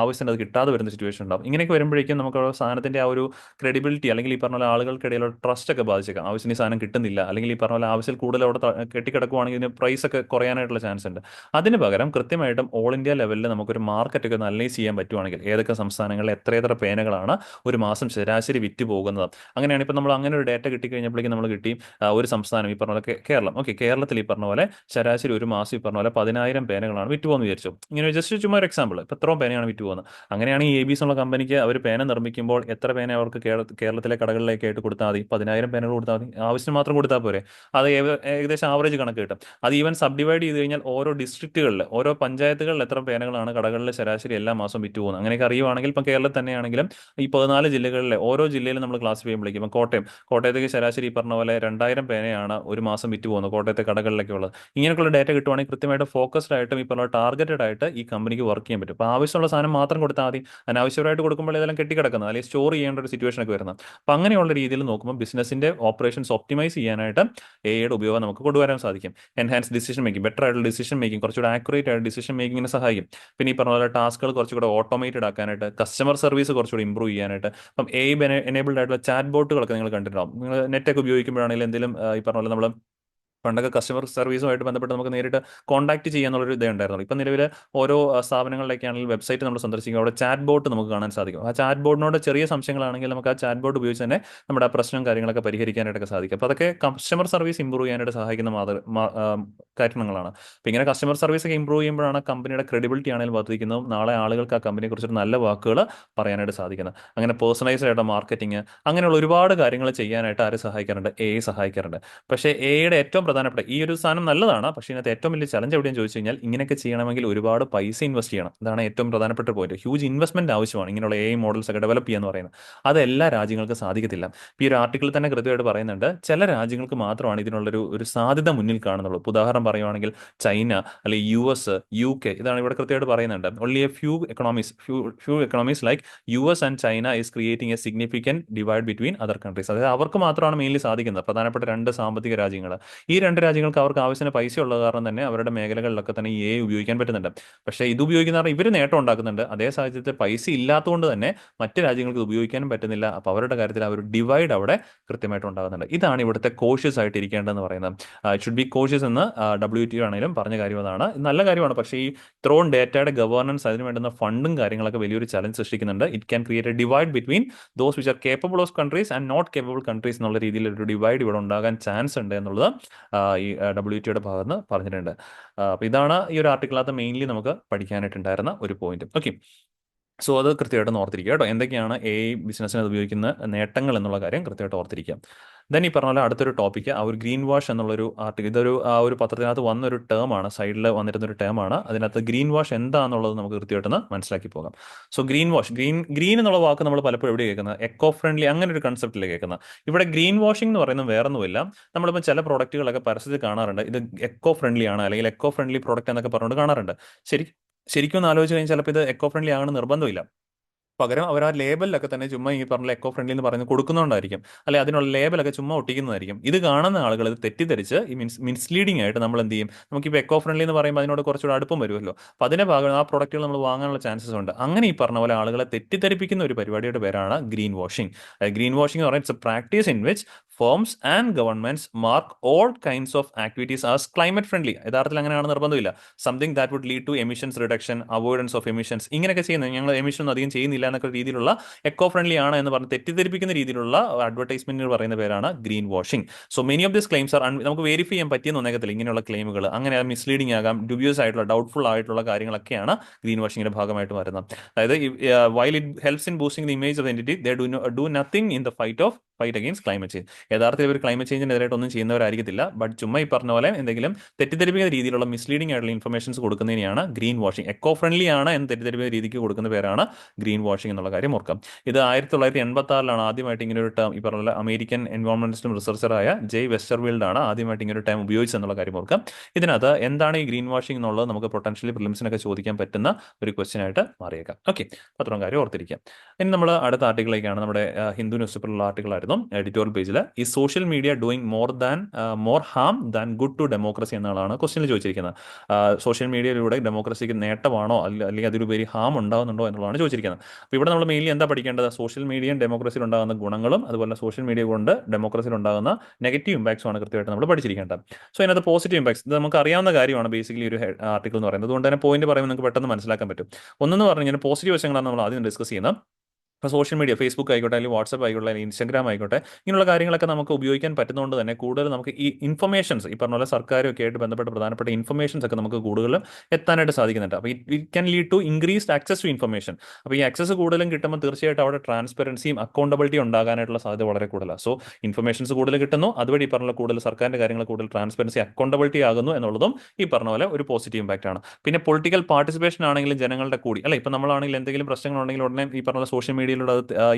ആവശ്യത്തിന് അത് കിട്ടാതെ വരുന്ന സിറ്റുവേഷൻ ഉണ്ടാവും. ഇങ്ങനെയൊക്കെ വരുമ്പോഴേക്കും നമുക്ക് സാധനത്തിന്റെ ആ ഒരു ക്രെഡിബിലിറ്റി, അല്ലെങ്കിൽ ഈ പറഞ്ഞ പോലെ ആളുകൾക്കിടയിലുള്ള ട്രസ്റ്റ് ഒക്കെ ബാധിച്ചേക്കാം. ആവശ്യത്തിന് ഈ സാധനം കിട്ടുന്നില്ല, അല്ലെങ്കിൽ ഈ പറഞ്ഞ പോലെ ആവശ്യത്തിൽ കൂടുതൽ അവിടെ കെട്ടിക്കിടക്കുവാണെങ്കിൽ ഇതിന് പ്രൈസ് ഒക്കെ കുറയാനായിട്ടുള്ള ചാൻസ് ഉണ്ട്. അതിന് പകരം കൃത്യമായിട്ടും ഓൾ ഇന്ത്യ ലെവലിൽ നമുക്കൊരു മാർക്കറ്റ് ഒക്കെ അനലൈസ് ചെയ്യാൻ പറ്റുവാണെങ്കിൽ ഏതൊക്കെ സംസ്ഥാനങ്ങളിൽ എത്ര പേനകളാണ് ഒരു മാസം ശരാശരി വിറ്റ് പോകുന്നത്. അങ്ങനെയാണ് ഇപ്പോൾ നമ്മൾ അങ്ങനെ ഒരു ഡേറ്റ കിട്ടിക്കഴിഞ്ഞപ്പോഴേക്കും നമ്മൾ കിട്ടി ഒരു സംസ്ഥാനം, ഈ പറഞ്ഞ പോലെ കേരളം. ഓക്കെ, കേരളത്തിൽ ഈ പറഞ്ഞ പോലെ ശരാശരി ഒരു മാസം ഈ പറഞ്ഞ പോലെ 10,000 പേനകളാണ് വിറ്റ് പോകുന്നത് വിചാരിച്ചു. ഇങ്ങനെ ജസ്റ്റ് ചുമ്മാ ഒരു എക്സാമ്പിൾ, ഇപ്പോൾ എത്രയും പേനയാണ് വിറ്റ് പോകുന്നത്. അങ്ങനെയാണ് ഈ ABC എന്നുള്ള കമ്പനിക്ക് അവർ പേന നിർമ്മിക്കുമ്പോൾ എത്ര പേന അവർക്ക് കേരളത്തിലെ കടകളിലേക്കായിട്ട് കൊടുത്താൽ മതി? 10,000 പേനകൾ കൊടുത്താൽ മതി. ആവശ്യം മാത്രം കൊടുത്താൽ പോരെ? അത് ഏകദേശം ആവറേജ് കണക്ക് കിട്ടും. അത് ഈവൻ സബ് ഡിവൈഡ് ചെയ്ത് കഴിഞ്ഞാൽ ഓരോ ഡിസ്ട്രിക്റ്റുകളിൽ, ഓരോ പഞ്ചായത്തുകളിൽ എത്ര പേനകളാണ് കടകളിൽ ശരാശരി എല്ലാ മാസവും വിറ്റ് പോകുന്നത്. അങ്ങനെയൊക്കെ അറിയുവാണെങ്കിൽ ഇപ്പം കേരളത്തിൽ തന്നെയാണെങ്കിലും ഈ 14 ജില്ലകളിലെ ഓരോ ജില്ലയിലും നമ്മൾ ക്ലാസിഫൈ ചെയ്യുമ്പോഴേക്കും ഇപ്പം കോട്ടയത്തേക്ക് ശരാശരി പറഞ്ഞ പോലെ 2,000 പേനയാണ് ഒരു മാസം വിറ്റ് പോകുന്നത് കോട്ടയത്തെ കടകളിലൊക്കെ ഉള്ളത്. ഇങ്ങനെയൊക്കെയുള്ള ഡേറ്റ കിട്ടുവാണെങ്കിൽ കൃത്യമായിട്ട് ഫോക്കസ്ഡ് ആയിട്ടും ഈ പറഞ്ഞ ടാർഗറ്റഡ് ആയിട്ട് ഈ കമ്പനിക്ക് വർക്ക് ചെയ്യാൻ പറ്റും. അപ്പോൾ ആവശ്യമുള്ള സാധനം മാത്രം കൊടുത്താൽ മതി. അനാവശ്യമായിട്ട് കൊടുക്കുമ്പോൾ ഇതെല്ലാം കെട്ടിക്കിടക്കുന്നത്, അല്ലെങ്കിൽ സ്റ്റോർ ചെയ്യേണ്ട ഒരു സിറ്റുവേഷൻ ഒക്കെ വരുന്നത്. അപ്പം അങ്ങനെയുള്ള രീതിയിൽ നോക്കുമ്പോൾ ബിസിനസിന്റെ ഓപ്പറേഷൻസ് ഒപ്റ്റിമൈസ് ചെയ്യാനായിട്ട് AI-യുടെ ഉപയോഗം നമുക്ക് കൊണ്ടുവരാൻ സാധിക്കും. എൻഹാൻസ് ഡിസിഷൻ മേക്കിംഗ്, ബെറ്റർ ആയിട്ടുള്ള ഡിസിഷൻ മേക്കിംഗ്, കുറച്ചുകൂടെ ആക്യുറേറ്റ് ആയിട്ട് ഡിസിഷൻ മേക്കിങ്ങിനെ സഹായിക്കും. പിന്നെ ഈ പറഞ്ഞ പോലെ ടാസ്കുകൾ കുറച്ചുകൂടെ ഓട്ടോമേറ്റഡ് ആക്കാനായിട്ട്, കസ്റ്റമർ സർവീസ് കുറച്ചുകൂടി ഇമ്പ്രൂവ് ചെയ്യാനായിട്ട്. അപ്പം AI എനേബിൾഡ് ആയിട്ടുള്ള ചാറ്റ് ബോട്ടുകളൊക്കെ നിങ്ങൾ കണ്ടിട്ടുണ്ടാവും. നിങ്ങൾ നെറ്റൊക്കെ ഉപയോഗിക്കുമ്പോഴാണെങ്കിലും എന്തെങ്കിലും ഈ പറഞ്ഞ പോലെ നമ്മൾ പണ്ടൊക്കെ കസ്റ്റമർ സർവീസുമായിട്ട് ബന്ധപ്പെട്ട് നമുക്ക് നേരിട്ട് കോൺടാക്ട് ചെയ്യാന്നുള്ളൊരു ഇതേ ഉണ്ടായിരുന്നുള്ളൂ. ഇപ്പം നിലവിൽ ഓരോ സ്ഥാപനങ്ങളിലേക്കാണെങ്കിൽ വെബ്സൈറ്റ് നമ്മൾ സന്ദർശിക്കുക, അവിടെ ചാറ്റ് ബോട്ട് നമുക്ക് കാണാൻ സാധിക്കും. ആ ചാറ്റ് ബോർഡിനോട് ചെറിയ സംശയങ്ങളാണെങ്കിൽ നമുക്ക് ആ ചാറ്റ് ബോട്ട് ഉപയോഗിച്ച് തന്നെ നമ്മുടെ ആ പ്രശ്നവും കാര്യങ്ങളൊക്കെ പരിഹരിക്കാനായിട്ടൊക്കെ സാധിക്കും. അപ്പോൾ അതൊക്കെ കസ്റ്റമർ സർവീസ് ഇമ്പ്രൂവ് ചെയ്യാനായിട്ട് സഹായിക്കുന്ന കാര്യങ്ങളാണ്. അപ്പോൾ ഇങ്ങനെ കസ്റ്റമർ സർവീസ് ഒക്കെ ഇമ്പ്രൂവ് ചെയ്യുമ്പോഴാണ് കമ്പനിയുടെ ക്രെഡിബിലിറ്റി ആണെങ്കിലും വർദ്ധിക്കുന്നതും നാളെ ആളുകൾക്ക് ആ കമ്പനിയെ കുറിച്ചൊരു നല്ല വാക്കുകൾ പറയാനായിട്ട് സാധിക്കുന്നത്. അങ്ങനെ പേഴ്സണലൈസ്ഡ് ആയിട്ട് മാർക്കറ്റിംഗ്, അങ്ങനെയുള്ള ഒരുപാട് കാര്യങ്ങൾ ചെയ്യാനായിട്ട് ആര് സഹായിക്കാറുണ്ട്? AI സഹായിക്കാറുണ്ട്. പക്ഷേ AI-യുടെ ഏറ്റവും പ്രധാനപ്പെട്ട ഈ ഒരു സാധനം നല്ലതാണ്, പക്ഷേ ഇതിനകത്ത് ഏറ്റവും വലിയ ചലഞ്ച് എവിടെയെന്ന് ചോദിച്ചു കഴിഞ്ഞാൽ ഇങ്ങനെയൊക്കെ ചെയ്യണമെങ്കിൽ ഒരുപാട് പൈസ ഇൻവെസ്റ്റ് ചെയ്യണം. ഇതാണ് ഏറ്റവും പ്രധാനപ്പെട്ട പോയിന്റ്. ഹ്യൂജ് ഇൻവെസ്റ്റ്മെന്റ് ആവശ്യമാണ് ഇങ്ങനെയുള്ള AI മോഡൽസ് ഒക്കെ ഡെവലപ്പ് ചെയ്യാന്ന് പറയുന്നത്. അത് എല്ലാ രാജ്യങ്ങൾക്കും സാധിക്കത്തില്ല. ഈ ഒരു ആർട്ടിക്കിൾ തന്നെ കൃത്യമായിട്ട് പറയുന്നുണ്ട്, ചില രാജ്യങ്ങൾക്ക് മാത്രമാണ് ഇതിനുള്ളൊരു സാധ്യത മുന്നിൽ കാണുന്നുള്ളൂ. ഉദാഹരണം പറയുവാണെങ്കിൽ ചൈന, അല്ലെങ്കിൽ US, UK, ഇതാണ് ഇവിടെ കൃത്യമായിട്ട് പറയുന്നുണ്ട്. Only A few economies like US and China is creating A significant divide between other countries. അതായത് അവർക്ക് മാത്രമാണ് മെയിൻലി സാധിക്കുന്നത്, പ്രധാനപ്പെട്ട 2 സാമ്പത്തിക രാജ്യങ്ങൾ. ഈ 2 രാജ്യങ്ങൾക്ക് അവർക്ക് ആവശ്യത്തിന് പൈസ ഉള്ളത് കാരണം തന്നെ അവരുടെ മേഖലകളിലൊക്കെ തന്നെ ഈ AI ഉപയോഗിക്കാൻ പറ്റുന്നുണ്ട്. പക്ഷേ ഇത് ഉപയോഗിക്കുന്ന ഇവർ നേട്ടം ഉണ്ടാക്കുന്നുണ്ട്. അതേ സാഹചര്യത്തിൽ പൈസ ഇല്ലാത്തതുകൊണ്ട് തന്നെ മറ്റ് രാജ്യങ്ങൾക്ക് ഇത് ഉപയോഗിക്കാനും പറ്റുന്നില്ല. അപ്പോൾ അവരുടെ കാര്യത്തിൽ ആ ഒരു ഡിവൈഡ് അവിടെ കൃത്യമായിട്ട് ഉണ്ടാകുന്നുണ്ട്. ഇതാണ് ഇവിടുത്തെ കോഷ്യസ് ആയിട്ട് ഇരിക്കേണ്ടതെന്ന് പറയുന്നത്. ഇറ്റ് ഷുഡ് ബി കോഷ്യസ് എന്ന് WTO ആണെങ്കിലും പറഞ്ഞ കാര്യം അതാണ്. നല്ല കാര്യമാണ്. പക്ഷേ ഈ ഇത്രയും ഡേറ്റയുടെ ഗവേണൻസ്, അതിന് വേണ്ടുന്ന ഫണ്ടും കാര്യങ്ങളൊക്കെ വലിയൊരു ചലഞ്ച് സൃഷ്ടിക്കുന്നുണ്ട്. It can create a divide between those which are capable of countries and not capable countries എന്നുള്ള രീതിയിൽ ഒരു ഡിവൈഡ് ഇവിടെ ഉണ്ടാകാൻ ചാൻസ് ഉണ്ട് എന്നുള്ളത് ഈ WTOയുടെ ഭാഗത്ത് നിന്ന് പറഞ്ഞിട്ടുണ്ട്. അപ്പോൾ ഇതാണ് ഈ ഒരു ആർട്ടിക്കിളകത്ത് മെയിൻലി നമുക്ക് പഠിക്കാനായിട്ടുണ്ടായിരുന്ന ഒരു പോയിന്റ്. ഓക്കെ, സോ അത് കൃത്യമായിട്ട് ഓർത്തിരിക്കുക കേട്ടോ. എന്തൊക്കെയാണ് ബിസിനസ്സിന് ഉപയോഗിക്കുന്ന നേട്ടങ്ങൾ എന്നുള്ള കാര്യം കൃത്യമായിട്ട് ഓർത്തിരിക്കുക. ദെൻ ഈ പറഞ്ഞ പോലെ അടുത്തൊരു ടോപ്പിക്ക് ആ ഒരു ഗ്രീൻ വാഷ് എന്നുള്ളൊരു ആർട്ടിക്കിൾ, ഇതൊരു ആ ഒരു പത്രത്തിനകത്ത് വന്നൊരു ടേമാണ്, സൈഡിൽ വന്നിരുന്ന ഒരു ടേമാണ്. അതിനകത്ത് ഗ്രീൻ വാഷ് എന്താണെന്നുള്ളത് നമുക്ക് കൃത്യമായിട്ടൊന്ന് മനസ്സിലാക്കി പോകാം. സോ ഗ്രീൻ വാഷ്, ഗ്രീൻ എന്നുള്ള വാക്ക് നമ്മൾ പലപ്പോഴും എവിടെ കേൾക്കുന്നത്, എക്കോ ഫ്രണ്ട്ലി അങ്ങനെ ഒരു കൺസെപ്റ്റിൽ കേൾക്കുന്നത്. ഇവിടെ ഗ്രീൻ വാഷിംഗ് എന്ന് പറയുന്നത് വേറൊന്നുമില്ല. നമ്മളിപ്പോൾ ചില പ്രോഡക്റ്റുകളൊക്കെ പരസ്യത്തിൽ കാണാറുണ്ട്, ഇത് എക്കോ ഫ്രണ്ട്ലി ആണ് അല്ലെങ്കിൽ എക്കോ ഫ്രണ്ട്ലി പ്രോഡക്റ്റ് എന്നൊക്കെ പറഞ്ഞുകൊണ്ട് കാണാറുണ്ട്. ശരിക്കും ഒന്ന് ആലോചിച്ച് കഴിഞ്ഞാൽ ചിലപ്പോൾ ഇത് എക്കോ ഫ്രണ്ട്ലി ആണെന്ന് നിർബന്ധമില്ല. പകരം അവർ ആ ലേബലിലൊക്കെ തന്നെ ചുമ്മാ ഈ പറഞ്ഞ എക്കോ ഫ്രണ്ട്ലി എന്ന് പറഞ്ഞ് കൊടുക്കുന്നതുകൊണ്ടായിരിക്കും, അല്ലെ അതിനുള്ള ലേബലൊക്കെ ചുമ്മാ ഒട്ടിക്കുന്നതായിരിക്കും. ഇത് കാണുന്ന ആളുകൾ ഇത് തെറ്റിദ്ധരിച്ച് ഈ മിസ്ലീഡിംഗ് ആയിട്ട് നമ്മൾ എന്ത് ചെയ്യും, നമുക്കിപ്പോൾ എക്കോ ഫ്രണ്ട്ലി എന്ന് പറയുമ്പോൾ അതിനോട് കുറച്ചുകൂടെ അടുപ്പം വരുമല്ലോ. അപ്പോൾ അതിന്റെ ഭാഗം ആ പ്രോഡക്റ്റുകൾ നമ്മൾ വാങ്ങാനുള്ള ചാൻസസ് ഉണ്ട്. അങ്ങനെ ഈ പറഞ്ഞ പോലെ ആളുകളെ തെറ്റിദ്ധരിപ്പിക്കുന്ന ഒരു പരിപാടിയുടെ പേരാണ് ഗ്രീൻ വാഷിംഗ്. ഗ്രീൻ വാഷിംഗ് എന്ന് പറയുന്നത് it's A practice in which firms and governments mark all kinds of activities as climate friendly. യഥാർത്ഥത്തിൽ അങ്ങനെയാണ് നിർബന്ധമില്ല. Something that would lead to emissions reduction, avoidance of emissions, ഇങ്ങനെയൊക്കെ ചെയ്യുന്നത്. ഞങ്ങൾ എമിഷൻ ഒന്നും അധികം ചെയ്യുന്നില്ല എന്നൊക്കെ രീതിയിലുള്ള എക്കോ ഫ്രണ്ട്ലി ആണ് എന്ന് പറഞ്ഞ് തെറ്റിദ്ധരിപ്പിക്കുന്ന രീതിയിലുള്ള അഡ്വർടൈസ്മെന്റുകൾ പറയുന്ന പേരാണ് green washing. So many of this claims R നമുക്ക് വെരിഫൈ ചെയ്യാൻ പറ്റിയെന്ന് ഒന്നേക്കത്തില്ല ഇങ്ങനെയുള്ള ക്ലെയിമുകൾ. അങ്ങനെ മിസ്ലീഡിംഗ് ആകാം, ഡ്യൂബിയസ് ആയിട്ടുള്ള ഡൗട്ട്ഫുൾ ആയിട്ടുള്ള കാര്യങ്ങളൊക്കെയാണ് ഗ്രീൻ വാഷിംഗിന്റെ ഭാഗമായിട്ട് വരുന്നത്. അതായത് while it helps in boosting the image of entity, they do nothing in the fight against climate change. യഥാർത്ഥത്തിൽ ഇവർ ക്ലൈമറ്റ് ചേഞ്ചിനെതിരായിട്ട് ഒന്നും ചെയ്യുന്നവരായിരിക്കത്തില്ല. ബട്ട് ചുമ്മാ ഈ പറഞ്ഞ പോലെ എന്തെങ്കിലും തെറ്റിദ്ധരിപ്പിക്കുന്ന രീതിയിലുള്ള മിസ്ലീഡിംഗ് ആയിട്ടുള്ള ഇൻഫർമേഷൻസ് കൊടുക്കുന്നതിനെയാണ് ഗ്രീൻ വാഷിംഗ്. എക്കോ ഫ്രണ്ട്ലി ആണ് എന്ന് തെറ്റിദ്ധരിപ്പിക്കുന്ന രീതിക്ക് കൊടുക്കുന്ന പേരാണ് ഗ്രീൻ വാഷിംഗ് എന്നുള്ള കാര്യം ഓർക്കാം. ഇത് 1986 ആദ്യമായിട്ട് ഇങ്ങനെ ഒരു ടേം ഈ പറഞ്ഞ പോലെ അമേരിക്കൻ എൻവയോൺമെന്റലിസ്റ്റും റിസർച്ചറായ ജെയ് വെസ്റ്റർവീൽഡ് ആണ് ആദ്യമായിട്ട് ഇങ്ങനെ ഒരു ടേം ഉപയോഗിച്ചെന്നുള്ള കാര്യം ഓർക്കാം. ഇതിനകത്ത് എന്താണ് ഈ ഗ്രീൻ വാഷിംഗ് എന്നുള്ളത് നമുക്ക് പൊട്ടൻഷ്യലി പ്രിലിംസിനൊക്കെ ചോദിക്കാൻ പറ്റുന്ന ഒരു ക്വസ്റ്റ്യൻ ആയിട്ട് മാറിയേക്കാം. ഓക്കെ, അത്രയും കാര്യം ഓർത്തിരിക്കാം. ഇനി നമ്മൾ അടുത്ത ആർട്ടിക്കിളിലേക്കാണ്. നമ്മുടെ ഹിന്ദു ന്യൂസ് പേപ്പറിലുള്ള ആർട്ടിക്കിൾ ആയിരുന്നു. എഡിറ്റോറിയൽ പേജിൽ ഈ social media doing more harm than good to democracy എന്നാണ് ക്വസ്റ്റ്യനിൽ ചോദിച്ചിരിക്കുന്നത്. സോഷ്യൽ മീഡിയയിലൂടെ ഡെമോക്രസിക്ക് നേട്ടമാണോ അല്ലെങ്കിൽ അതിലുപരി ഹാം ഉണ്ടാകുന്നുണ്ടോ എന്നുള്ളതാണ് ചോദിച്ചിരിക്കുന്നത്. അപ്പോൾ ഇവിടെ നമ്മൾ മെയിൻലി എന്താ പഠിക്കേണ്ടത്, സോഷ്യൽ മീഡിയയും ഡെമോക്രസിയിൽ ഉണ്ടാകുന്ന ഗുണങ്ങളും അതുപോലെ സോഷ്യൽ മീഡിയ കൊണ്ട് ഡെമോക്രസിയിൽ ഉണ്ടാകുന്ന നെഗറ്റീവ് ഇമ്പാക്ട്സും ആണ് കൃത്യമായിട്ട് നമ്മൾ പഠിച്ചിരിക്കേണ്ടത്. സോ അതിനകത്ത് പോസിറ്റീവ് ഇമ്പാക്ട്സ് ഇത് നമുക്ക് അറിയാവുന്ന കാര്യമാണ് ബേസിക്കലി ഒരു ആർട്ടിക്കിൾ എന്ന് പറയുന്നത്. അതുകൊണ്ട് തന്നെ പോയിന്റ് പറയുമ്പോൾ നിങ്ങൾക്ക് പെട്ടെന്ന് മനസ്സിലാക്കാൻ പറ്റും. ഒന്നെന്ന് പറഞ്ഞു കഴിഞ്ഞാൽ പോസിറ്റീവ് വശങ്ങളാണ് നമ്മൾ ആദ്യം ഡിസ്കസ് ചെയ്യുന്നത്. ഇപ്പോൾ സോഷ്യൽ മീഡിയ, ഫേസ്ബുക്ക് ആയിക്കോട്ടെ, അല്ലെങ്കിൽ വാട്സപ്പ് ആയിക്കോട്ടെ, അല്ലെങ്കിൽ ഇൻസ്റ്റാഗ്രാം ആയിക്കോട്ടെ, ഇങ്ങനെയുള്ള കാര്യങ്ങളൊക്കെ നമുക്ക് ഉപയോഗിക്കാൻ പറ്റുന്നതുകൊണ്ട് തന്നെ കൂടുതൽ നമുക്ക് ഈ ഇൻഫർമേഷൻസ് ഈ പറഞ്ഞ പോലെ സർക്കാരൊക്കെ ആയിട്ട് ബന്ധപ്പെട്ട പ്രധാനപ്പെട്ട ഇൻഫർമേഷൻസ് ഒക്കെ നമുക്ക് കൂടുതലും എത്താനായിട്ട് സാധിക്കുന്നുണ്ട്. അപ്പോൾ it can lead to increased access to information. അപ്പോൾ ഈ ആക്സസ് കൂടുതലും കിട്ടുമ്പോൾ തീർച്ചയായിട്ടും അവിടെ ട്രാൻസ്പെറൻസിയും അക്കൗണ്ടബിലിറ്റി ഉണ്ടാകാനായിട്ടുള്ള സാധ്യത വളരെ കൂടുതലാണ്. സോ ഇൻഫർമേഷൻസ് കൂടുതൽ കിട്ടുന്നു, അതുവഴി ഈ പറഞ്ഞ കൂടുതൽ സർക്കാരിൻ്റെ കാര്യങ്ങൾ കൂടുതൽ ട്രാൻസ്പെറൻസി അക്കൗണ്ടബിലിറ്റി ആകുന്നു എന്നുള്ളതും ഈ പറഞ്ഞ പോലെ ഒരു പോസിറ്റീവ് ഇമ്പാക്റ്റ് ആണ്. പിന്നെ പൊളിറ്റിക്കൽ പാർട്ടിസിപ്പേഷൻ ആണെങ്കിലും ജനങ്ങളുടെ കൂടി അല്ല, ഇപ്പം നമ്മളാണെങ്കിൽ എന്തെങ്കിലും പ്രശ്നങ്ങളുണ്ടെങ്കിൽ ഉടനെ ഈ പറഞ്ഞ സോഷ്യൽ മീഡിയയിലൂടെ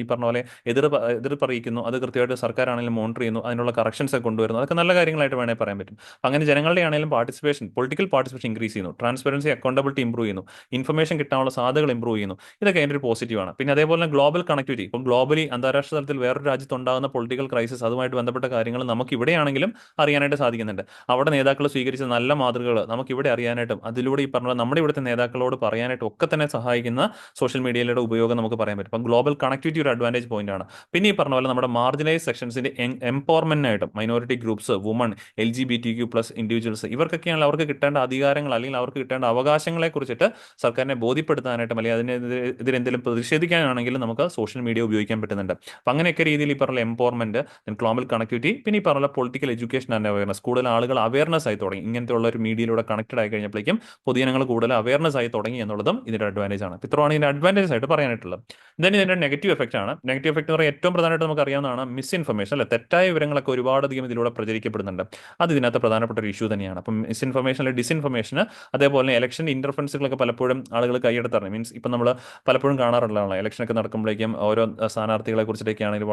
ഈ പറഞ്ഞ പോലെ എതിർപ്പ് അറിയിക്കുന്നു, അത് കൃത്യമായിട്ട് സർക്കാരാണെങ്കിലും മോണിറ്റർ ചെയ്യുന്നു, അതിനുള്ള കറക്ഷൻസ് ഒക്കെ കൊണ്ടുവരുന്നു. അതൊക്കെ നല്ല കാര്യങ്ങളായിട്ട് വേണമെങ്കിൽ പറയാൻ പറ്റും. അങ്ങനെ ജനങ്ങളുടെ ആണെങ്കിലും പാർട്ടിസിപ്പേഷൻ, പൊളിറ്റിക്കൽ പാർട്ടിസിപ്പേഷൻ ഇൻക്രീസ് ചെയ്യുന്നു, ട്രാൻസ്പെറൻസി അക്കൗണ്ടബിലിറ്റി ഇംപ്രൂവ് ചെയ്യുന്നു, ഇൻഫർമേഷൻ കിട്ടാനുള്ള സാധ്യതകൾ ഇംപ്രൂവ് ചെയ്യുന്നു. ഇതൊക്കെ അതിൻ്റെ ഒരു പോസിറ്റീവാണ്. പിന്നെ അതേപോലെ തന്നെ ഗ്ലോബൽ കണക്ടിവിറ്റി, ഇപ്പം ഗ്ലോബലി അന്താരാഷ്ട്ര തലത്തിൽ വേറൊരു രാജ്യത്തുണ്ടാകുന്ന പൊളിറ്റിക്കൽ ക്രൈസിസ് അതുമായിട്ട് ബന്ധപ്പെട്ട കാര്യങ്ങൾ നമുക്ക് ഇവിടെയാണെങ്കിലും അറിയാനായിട്ട് സാധിക്കുന്നുണ്ട്. അവിടെ നേതാക്കൾ സ്വീകരിച്ച നല്ല മാതൃകകൾ നമുക്ക് ഇവിടെ അറിയാനായിട്ടും അതിലൂടെ ഈ പറഞ്ഞ നമ്മുടെ ഇവിടുത്തെ നേതാക്കളോട് പറയാനായിട്ടും ഒക്കെ തന്നെ സഹായിക്കുന്ന സോഷ്യൽ മീഡിയയുടെ ഉപയോഗം നമുക്ക് പറയാൻ പറ്റും. അപ്പം ഗ്ലോബൽ കണക്ടിവിറ്റി ഒരു അഡ്വാൻറ്റേജ് പോയിന്റ് ആണ്. പിന്നെ ഈ പറഞ്ഞ പോലെ നമ്മുടെ മാർജിനൈസ് സെക്ഷൻസിന്റെ എംപവർമെന്റിനായിട്ടും minority groups, women, LGBTQ+ individuals, ഇവർക്കൊക്കെയാണ് അവർക്ക് കിട്ടേണ്ട അധികാരങ്ങൾ അല്ലെങ്കിൽ അവർക്ക് കിട്ടേണ്ട അവകാശങ്ങളെ കുറിച്ചിട്ട് സർക്കാരിനെ ബോധ്യപ്പെടുത്താനായിട്ടും അല്ലെങ്കിൽ അതിനെതിരെ എന്തെങ്കിലും പ്രതിഷേധിക്കാനാണെങ്കിലും നമുക്ക് സോഷ്യൽ മീഡിയ ഉപയോഗിക്കാൻ പറ്റുന്നുണ്ട്. അപ്പം അങ്ങനെയൊക്കെ രീതിയിൽ ഈ പറഞ്ഞ എംപവർമെന്റ്, ഗ്ലോബൽ കണക്ടിവിറ്റി, പിന്നെ ഈ പറഞ്ഞ പൊളിറ്റിക്കൽ എഡ്യൂക്കേഷൻ ആൻഡ് അവയർനെസ്, കൂടുതൽ ആളുകൾ അവയർനെസ് ആയി തുടങ്ങി. ഇങ്ങനത്തെ ഉള്ള ഒരു മീഡിയയിലൂടെ കണക്റ്റഡ് ആയി കഴിഞ്ഞപ്പോഴേക്കും പൊതുജനങ്ങൾ കൂടുതൽ അവയർനെസ് ആയി തുടങ്ങി എന്നുള്ളതും ഇതിന്റെ അഡ്വാൻറ്റേജ് ആണ്. ഇത്രയാണ് ഇതിന്റെ അഡ്വാൻറ്റേജ് ആയിട്ട് പറയാനായിട്ടുള്ളത്. ഇതിന്റെ നെഗറ്റീവ് എഫക്റ്റ് ആണ്. നെഗറ്റീവ് എഫക്ട് എന്ന് പറയുന്നത് ഏറ്റവും പ്രധാനമായിട്ട് നമുക്ക് അറിയാവുന്നതാണ് മിസ്ഇൻഫർമേഷൻ, അല്ലെ, തെറ്റായ വിവരങ്ങളൊക്കെ ഒരുപാടധികം ഇതിലൂടെ പ്രചരിക്കപ്പെടുന്നുണ്ട്. അത് ഇതിനകത്ത് പ്രധാനപ്പെട്ട ഒരു ഇഷ്യൂ തന്നെയാണ്. അപ്പം മിസ്ഇൻഫർമേഷൻ അല്ലെങ്കിൽ ഡിസ്ഇൻഫർമേഷൻ, അതേപോലെ ഇലക്ഷൻ ഇന്റർഫറൻസുകളൊക്കെ പലപ്പോഴും ആളുകൾ കൈയെടുത്താണ്. മീൻസ് ഇപ്പം നമ്മൾ പലപ്പോഴും കാണാറുള്ളതാണ് ഇലക്ഷനൊക്കെ നടക്കുമ്പോഴേക്കും ഓരോ സ്ഥാനാർത്ഥികളെ കുറിച്ചിട്ടൊക്കെ ആണെങ്കിൽ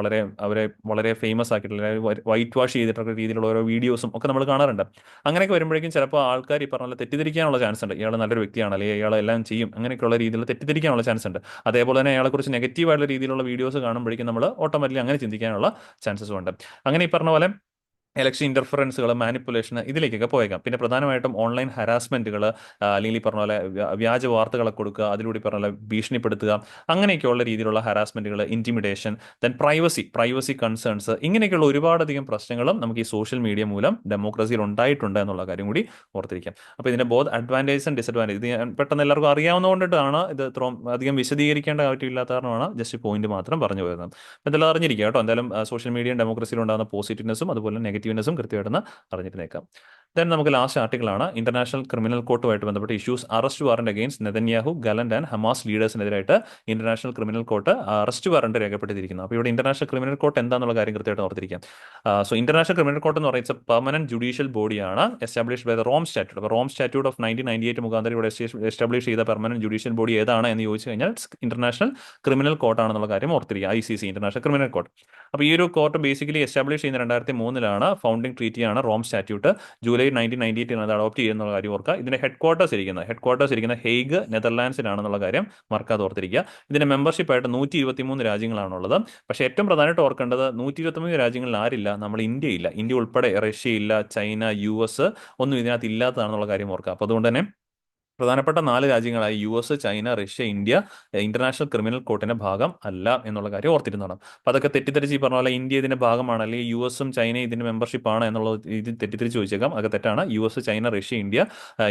അവരെ വളരെ ഫേമസ് ആക്കിയിട്ടുള്ള വൈറ്റ് വാഷ് ചെയ്തിട്ടുള്ള രീതിയിലുള്ള ഓരോ വീഡിയോസും ഒക്കെ നമ്മൾ കാണാറുണ്ട്. അങ്ങനെയൊക്കെ വരുമ്പോഴേക്കും ചിലപ്പോൾ ആൾക്കാർ ഈ പറഞ്ഞ തെറ്റിദ്ധരിക്കാനുള്ള ചാൻസ് ഉണ്ട്. ഇയാൾ നല്ലൊരു വ്യക്തിയാണ്, അല്ലെങ്കിൽ ഇയാൾ എല്ലാം ചെയ്യും, അങ്ങനെയൊക്കെയുള്ള രീതിയിൽ തെറ്റിദ്ധരിക്കാനുള്ള ചാൻസ് ഉണ്ട്. അതേപോലെ തന്നെ അയാളെക്കുറിച്ച് നെഗറ്റീവായിട്ടുള്ള രീതിയിലുള്ള വീഡിയോസ് കാണുമ്പോഴേക്കും നമ്മൾ ഓട്ടോമാറ്റിക്കലി അങ്ങനെ ചിന്തിക്കാനുള്ള ചാൻസസും ഉണ്ട്. അങ്ങനെ ഈ പറഞ്ഞ പോലെ ഇലക്ഷൻ ഇന്റർഫറൻസുകൾ, മാനിപ്പുലേഷൻ, ഇതിലേക്കൊക്കെ പോയേക്കാം. പിന്നെ പ്രധാനമായിട്ടും ഓൺലൈൻ ഹരാസ്മെന്റുകൾ, അല്ലെങ്കിൽ ഈ പറഞ്ഞ പോലെ വ്യാജ വാർത്തകളൊക്കെ കൊടുക്കുക, അതിലൂടെ പറഞ്ഞ പോലെ ഭീഷണിപ്പെടുത്തുക, അങ്ങനെയൊക്കെയുള്ള രീതിയിലുള്ള ഹരാസ്മെന്റുകൾ, ഇന്റിമിഡേഷൻ, ദെൻ പ്രൈവസി കൺസേൺസ്, ഇങ്ങനെയൊക്കെയുള്ള ഒരുപാടധികം പ്രശ്നങ്ങളും നമുക്ക് ഈ സോഷ്യൽ മീഡിയ മൂലം ഡെമോക്രസിയിൽ ഉണ്ടായിട്ടുണ്ട് എന്നുള്ള കാര്യം കൂടി ഓർത്തിരിക്കാം. അപ്പോൾ ഇതിന്റെ ബോത്ത് അഡ്വാൻറ്റേജ് ആൻഡ് ഡിസഡ്വാൻറ്റേജ് ഇത് പെട്ടെന്ന് എല്ലാവർക്കും അറിയാവുന്നതുകൊണ്ടിട്ടാണ് ഇത് ഇത്രയും അധികം വിശദീകരിക്കേണ്ട കാര്യമില്ലാത്ത കാരണമാണ് ജസ്റ്റ് പോയിന്റ് മാത്രം പറഞ്ഞു വരുന്നത്. എന്തെല്ലാം അറിഞ്ഞിരിക്കുക കേട്ടോ. എന്തായാലും സോഷ്യൽ മീഡിയ ഡെമോക്രസിയിൽ ഉണ്ടാകുന്ന പോസിറ്റീവ്നെസ്സും അതുപോലെ നെഗറ്റീവ് സെൻസിറ്റീവ്നെസ്സും കൃത്യമായിട്ടൊന്ന് അറിഞ്ഞിരുന്നേക്കാം. ദെൻ നമുക്ക് ലാസ്റ്റ് ആർട്ടിക്കിളാണ് ഇന്റർനാഷണൽ ക്രിമിനൽ കോർട്ടുമായിട്ട് ബന്ധപ്പെട്ട issues. Arrest warrant against Netanyahu, Gallant and Hamas ലീഡേഴ്സിനെതിരായിട്ട് international criminal court arrest warrant രേഖപ്പെടുത്തിയിരിക്കുന്നു. അപ്പോൾ ഇവിടെ ഇന്റർനാഷണൽ ക്രിമിനൽ കോർട്ട് എന്താണെന്നുള്ള കാര്യം കൃത്യമായിട്ട് ഓർത്തിരിക്കാം. സോ ഇന്റർനാഷണൽ ക്രിമിനൽ കോർട്ട് എന്ന് പറയുന്നത് പെർമനന്റ് ജുഡീഷ്യൽ ബോഡിയാണ് establish by the Rome statute. അപ്പോൾ റോം സ്റ്റാറ്റ്യൂട്ട് ഓഫ് 1998 മുഖാന്തരം ഇവിടെ എസ്റ്റാബ്ലിഷ് ചെയ്ത പെർമനന്റ് ജുഡീഷ്യൽ ബോഡി ഏതാണ് എന്ന് ചോദിച്ചു കഴിഞ്ഞാൽ ഇന്റർനാഷണൽ ക്രിമിനൽ കോർട്ടാണെന്നുള്ള കാര്യം ഓർത്തിരിക്കുക. ICC, international criminal court. അപ്പോൾ ഈ ഒരു കോർട്ട് ബേസിക്കലി എസ്റ്റാബ്ലിഷ് ചെയ്യുന്ന 2003 ഫൗണ്ടിംഗ് ട്രീറ്റിയാണ് റോം സ്റ്റാറ്റ്യൂട്ട്. ജൂലൈ 1998 അത് അഡോപ്റ്റ് ചെയ്യുന്ന കാര്യം ഓർക്കുക. ഇതിന്റെ ഹെഡ് ക്വാർട്ടേഴ്സ് ഇരിക്കുന്ന ഹേഗ്, നെതർലാൻഡ്സിലാണെന്നുള്ള കാര്യം മറക്കാതെ ഓർത്തിരിക്കുക. ഇതിന്റെ മെമ്പർഷിപ്പ് ആയിട്ട് 123 രാജ്യങ്ങളാണുള്ളത്. പക്ഷേ ഏറ്റവും പ്രധാനമായിട്ട് ഓർക്കേണ്ടത് 123 രാജ്യങ്ങളിൽ ആരില്ല, നമ്മൾ ഇന്ത്യ ഇല്ല. ഇന്ത്യ ഉൾപ്പെടെ റഷ്യ ഇല്ല, ചൈന, US ഒന്നും ഇതിനകത്ത് ഇല്ലാത്തതാണെന്നുള്ള കാര്യം ഓർക്കുക. അപ്പോൾ അതുകൊണ്ട് തന്നെ പ്രധാനപ്പെട്ട 4 രാജ്യങ്ങളായി US, China, Russia, India international criminal കോർട്ടിന്റെ ഭാഗം അല്ല എന്നുള്ള കാര്യം ഓർത്തിരുന്നതാണ്. അപ്പോൾ അതൊക്കെ തെറ്റിദ്ധരിച്ച് ഈ പറഞ്ഞ പോലെ ഇന്ത്യ ഇതിന്റെ ഭാഗമാണ് അല്ലെങ്കിൽ US ചൈനയും ഇതിന്റെ മെമ്പർഷിപ്പ് ആണ് എന്നുള്ളത് ഇത് തെറ്റിദ്ധരിച്ച് ചോദിച്ചേക്കാം. അതൊക്കെ തെറ്റാണ്. US, China, Russia, India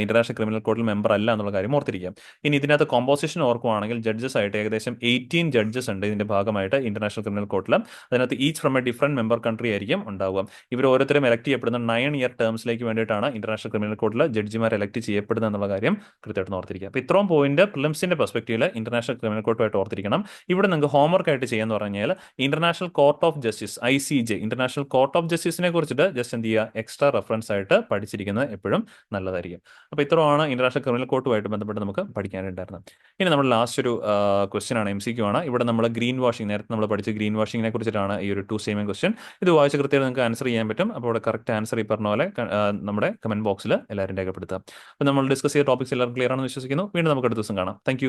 international criminal കോർട്ടിൽ മെമ്പർ അല്ല എന്നുള്ള കാര്യം ഓർത്തിരിക്കാം. ഇനി ഇതിനകത്ത് കോമ്പോസിഷൻ ഓർക്കുവാണെങ്കിൽ ജഡ്ജസ് ആയിട്ട് ഏകദേശം 18 ജഡ്ജസ് ഉണ്ട് ഇതിന്റെ ഭാഗമായിട്ട് ഇന്റർനാഷണൽ ക്രിമിനൽ കോർട്ടിൽ. അതിനകത്ത് each from A different member country ആയിരിക്കും ഉണ്ടാവുക. ഇവർ ഓരോരുത്തരും എലക്ട് ചെയ്യപ്പെടുന്ന 9 ഇയർ ടേംസിലേക്ക് വേണ്ടിയിട്ടാണ് ഇന്റർനാഷണൽ ക്രിമിനൽ കോർട്ടിൽ ജഡ്ജിമാർ എലക്ട് ചെയ്യപ്പെടുന്നത് എന്നുള്ള കാര്യം കൃത്യമായിട്ട് ഓർത്തിരിക്കുക. അപ്പോൾ ഇത്രയും പോയിന്റ് പ്രിലിംസിന്റെ പെർസ്പെക്റ്റീവിൽ ഇന്റർനാഷണൽ ക്രിമിനൽ കോർട്ടുമായിട്ട് ഓർത്തിരിക്കണം. ഇവിടെ നിങ്ങൾക്ക് ഹോംവർക്ക് ആയിട്ട് ചെയ്യാന്ന് പറഞ്ഞാൽ international court of justice ICJ, international court of ജസ്റ്റിസിനെ കുറിച്ചിട്ട് ജസ്റ്റ് എന്ത് ചെയ്യുക, എക്സ്ട്രാ റെഫറൻസ് ആയിട്ട് പഠിച്ചിരിക്കുന്നത് എപ്പോഴും നല്ലതായിരിക്കും. അപ്പോൾ ഇത്രയാണ് ഇന്റർനാഷണൽ ക്രിമിനൽ കോർട്ടുമായിട്ട് ബന്ധപ്പെട്ട് നമുക്ക് പഠിക്കാനുണ്ടായിരുന്നത്. ഇനി നമ്മൾ ലാസ്റ്റ് ഒരു ക്വസ്റ്റ്യൻ ആണ്, MCQ ആണ്. ഇവിടെ നമ്മൾ ഗ്രീൻ വാഷിംഗ്, നേരത്തെ നമ്മൾ പഠിച്ച ഗ്രീൻ വാഷിങ്ങിനെ കുറിച്ചിട്ടാണ് ഈ ഒരു 2 സെയിം ക്വസ്റ്റ്യൻ. ഇത് വായിച്ച് കൃത്യമായിട്ട് നിങ്ങൾക്ക് ആൻസർ ചെയ്യാൻ പറ്റും. അപ്പോൾ ഇവിടെ കറക്റ്റ് ആൻസർ ഈ പറഞ്ഞ പോലെ നമ്മുടെ കമന്റ് ബോക്സിൽ എല്ലാവരും രേഖപ്പെടുത്തുക. അപ്പോൾ നമ്മൾ ഡിസ്കസ് ചെയ്ത ടോപ്പിക്സ് എല്ലാവർക്കും ക്ലിയർ ആണെന്ന് വിശ്വസിക്കുന്നു. വീണ്ടും നമുക്ക് അടുത്ത ദിവസം കാണാം. താങ്ക്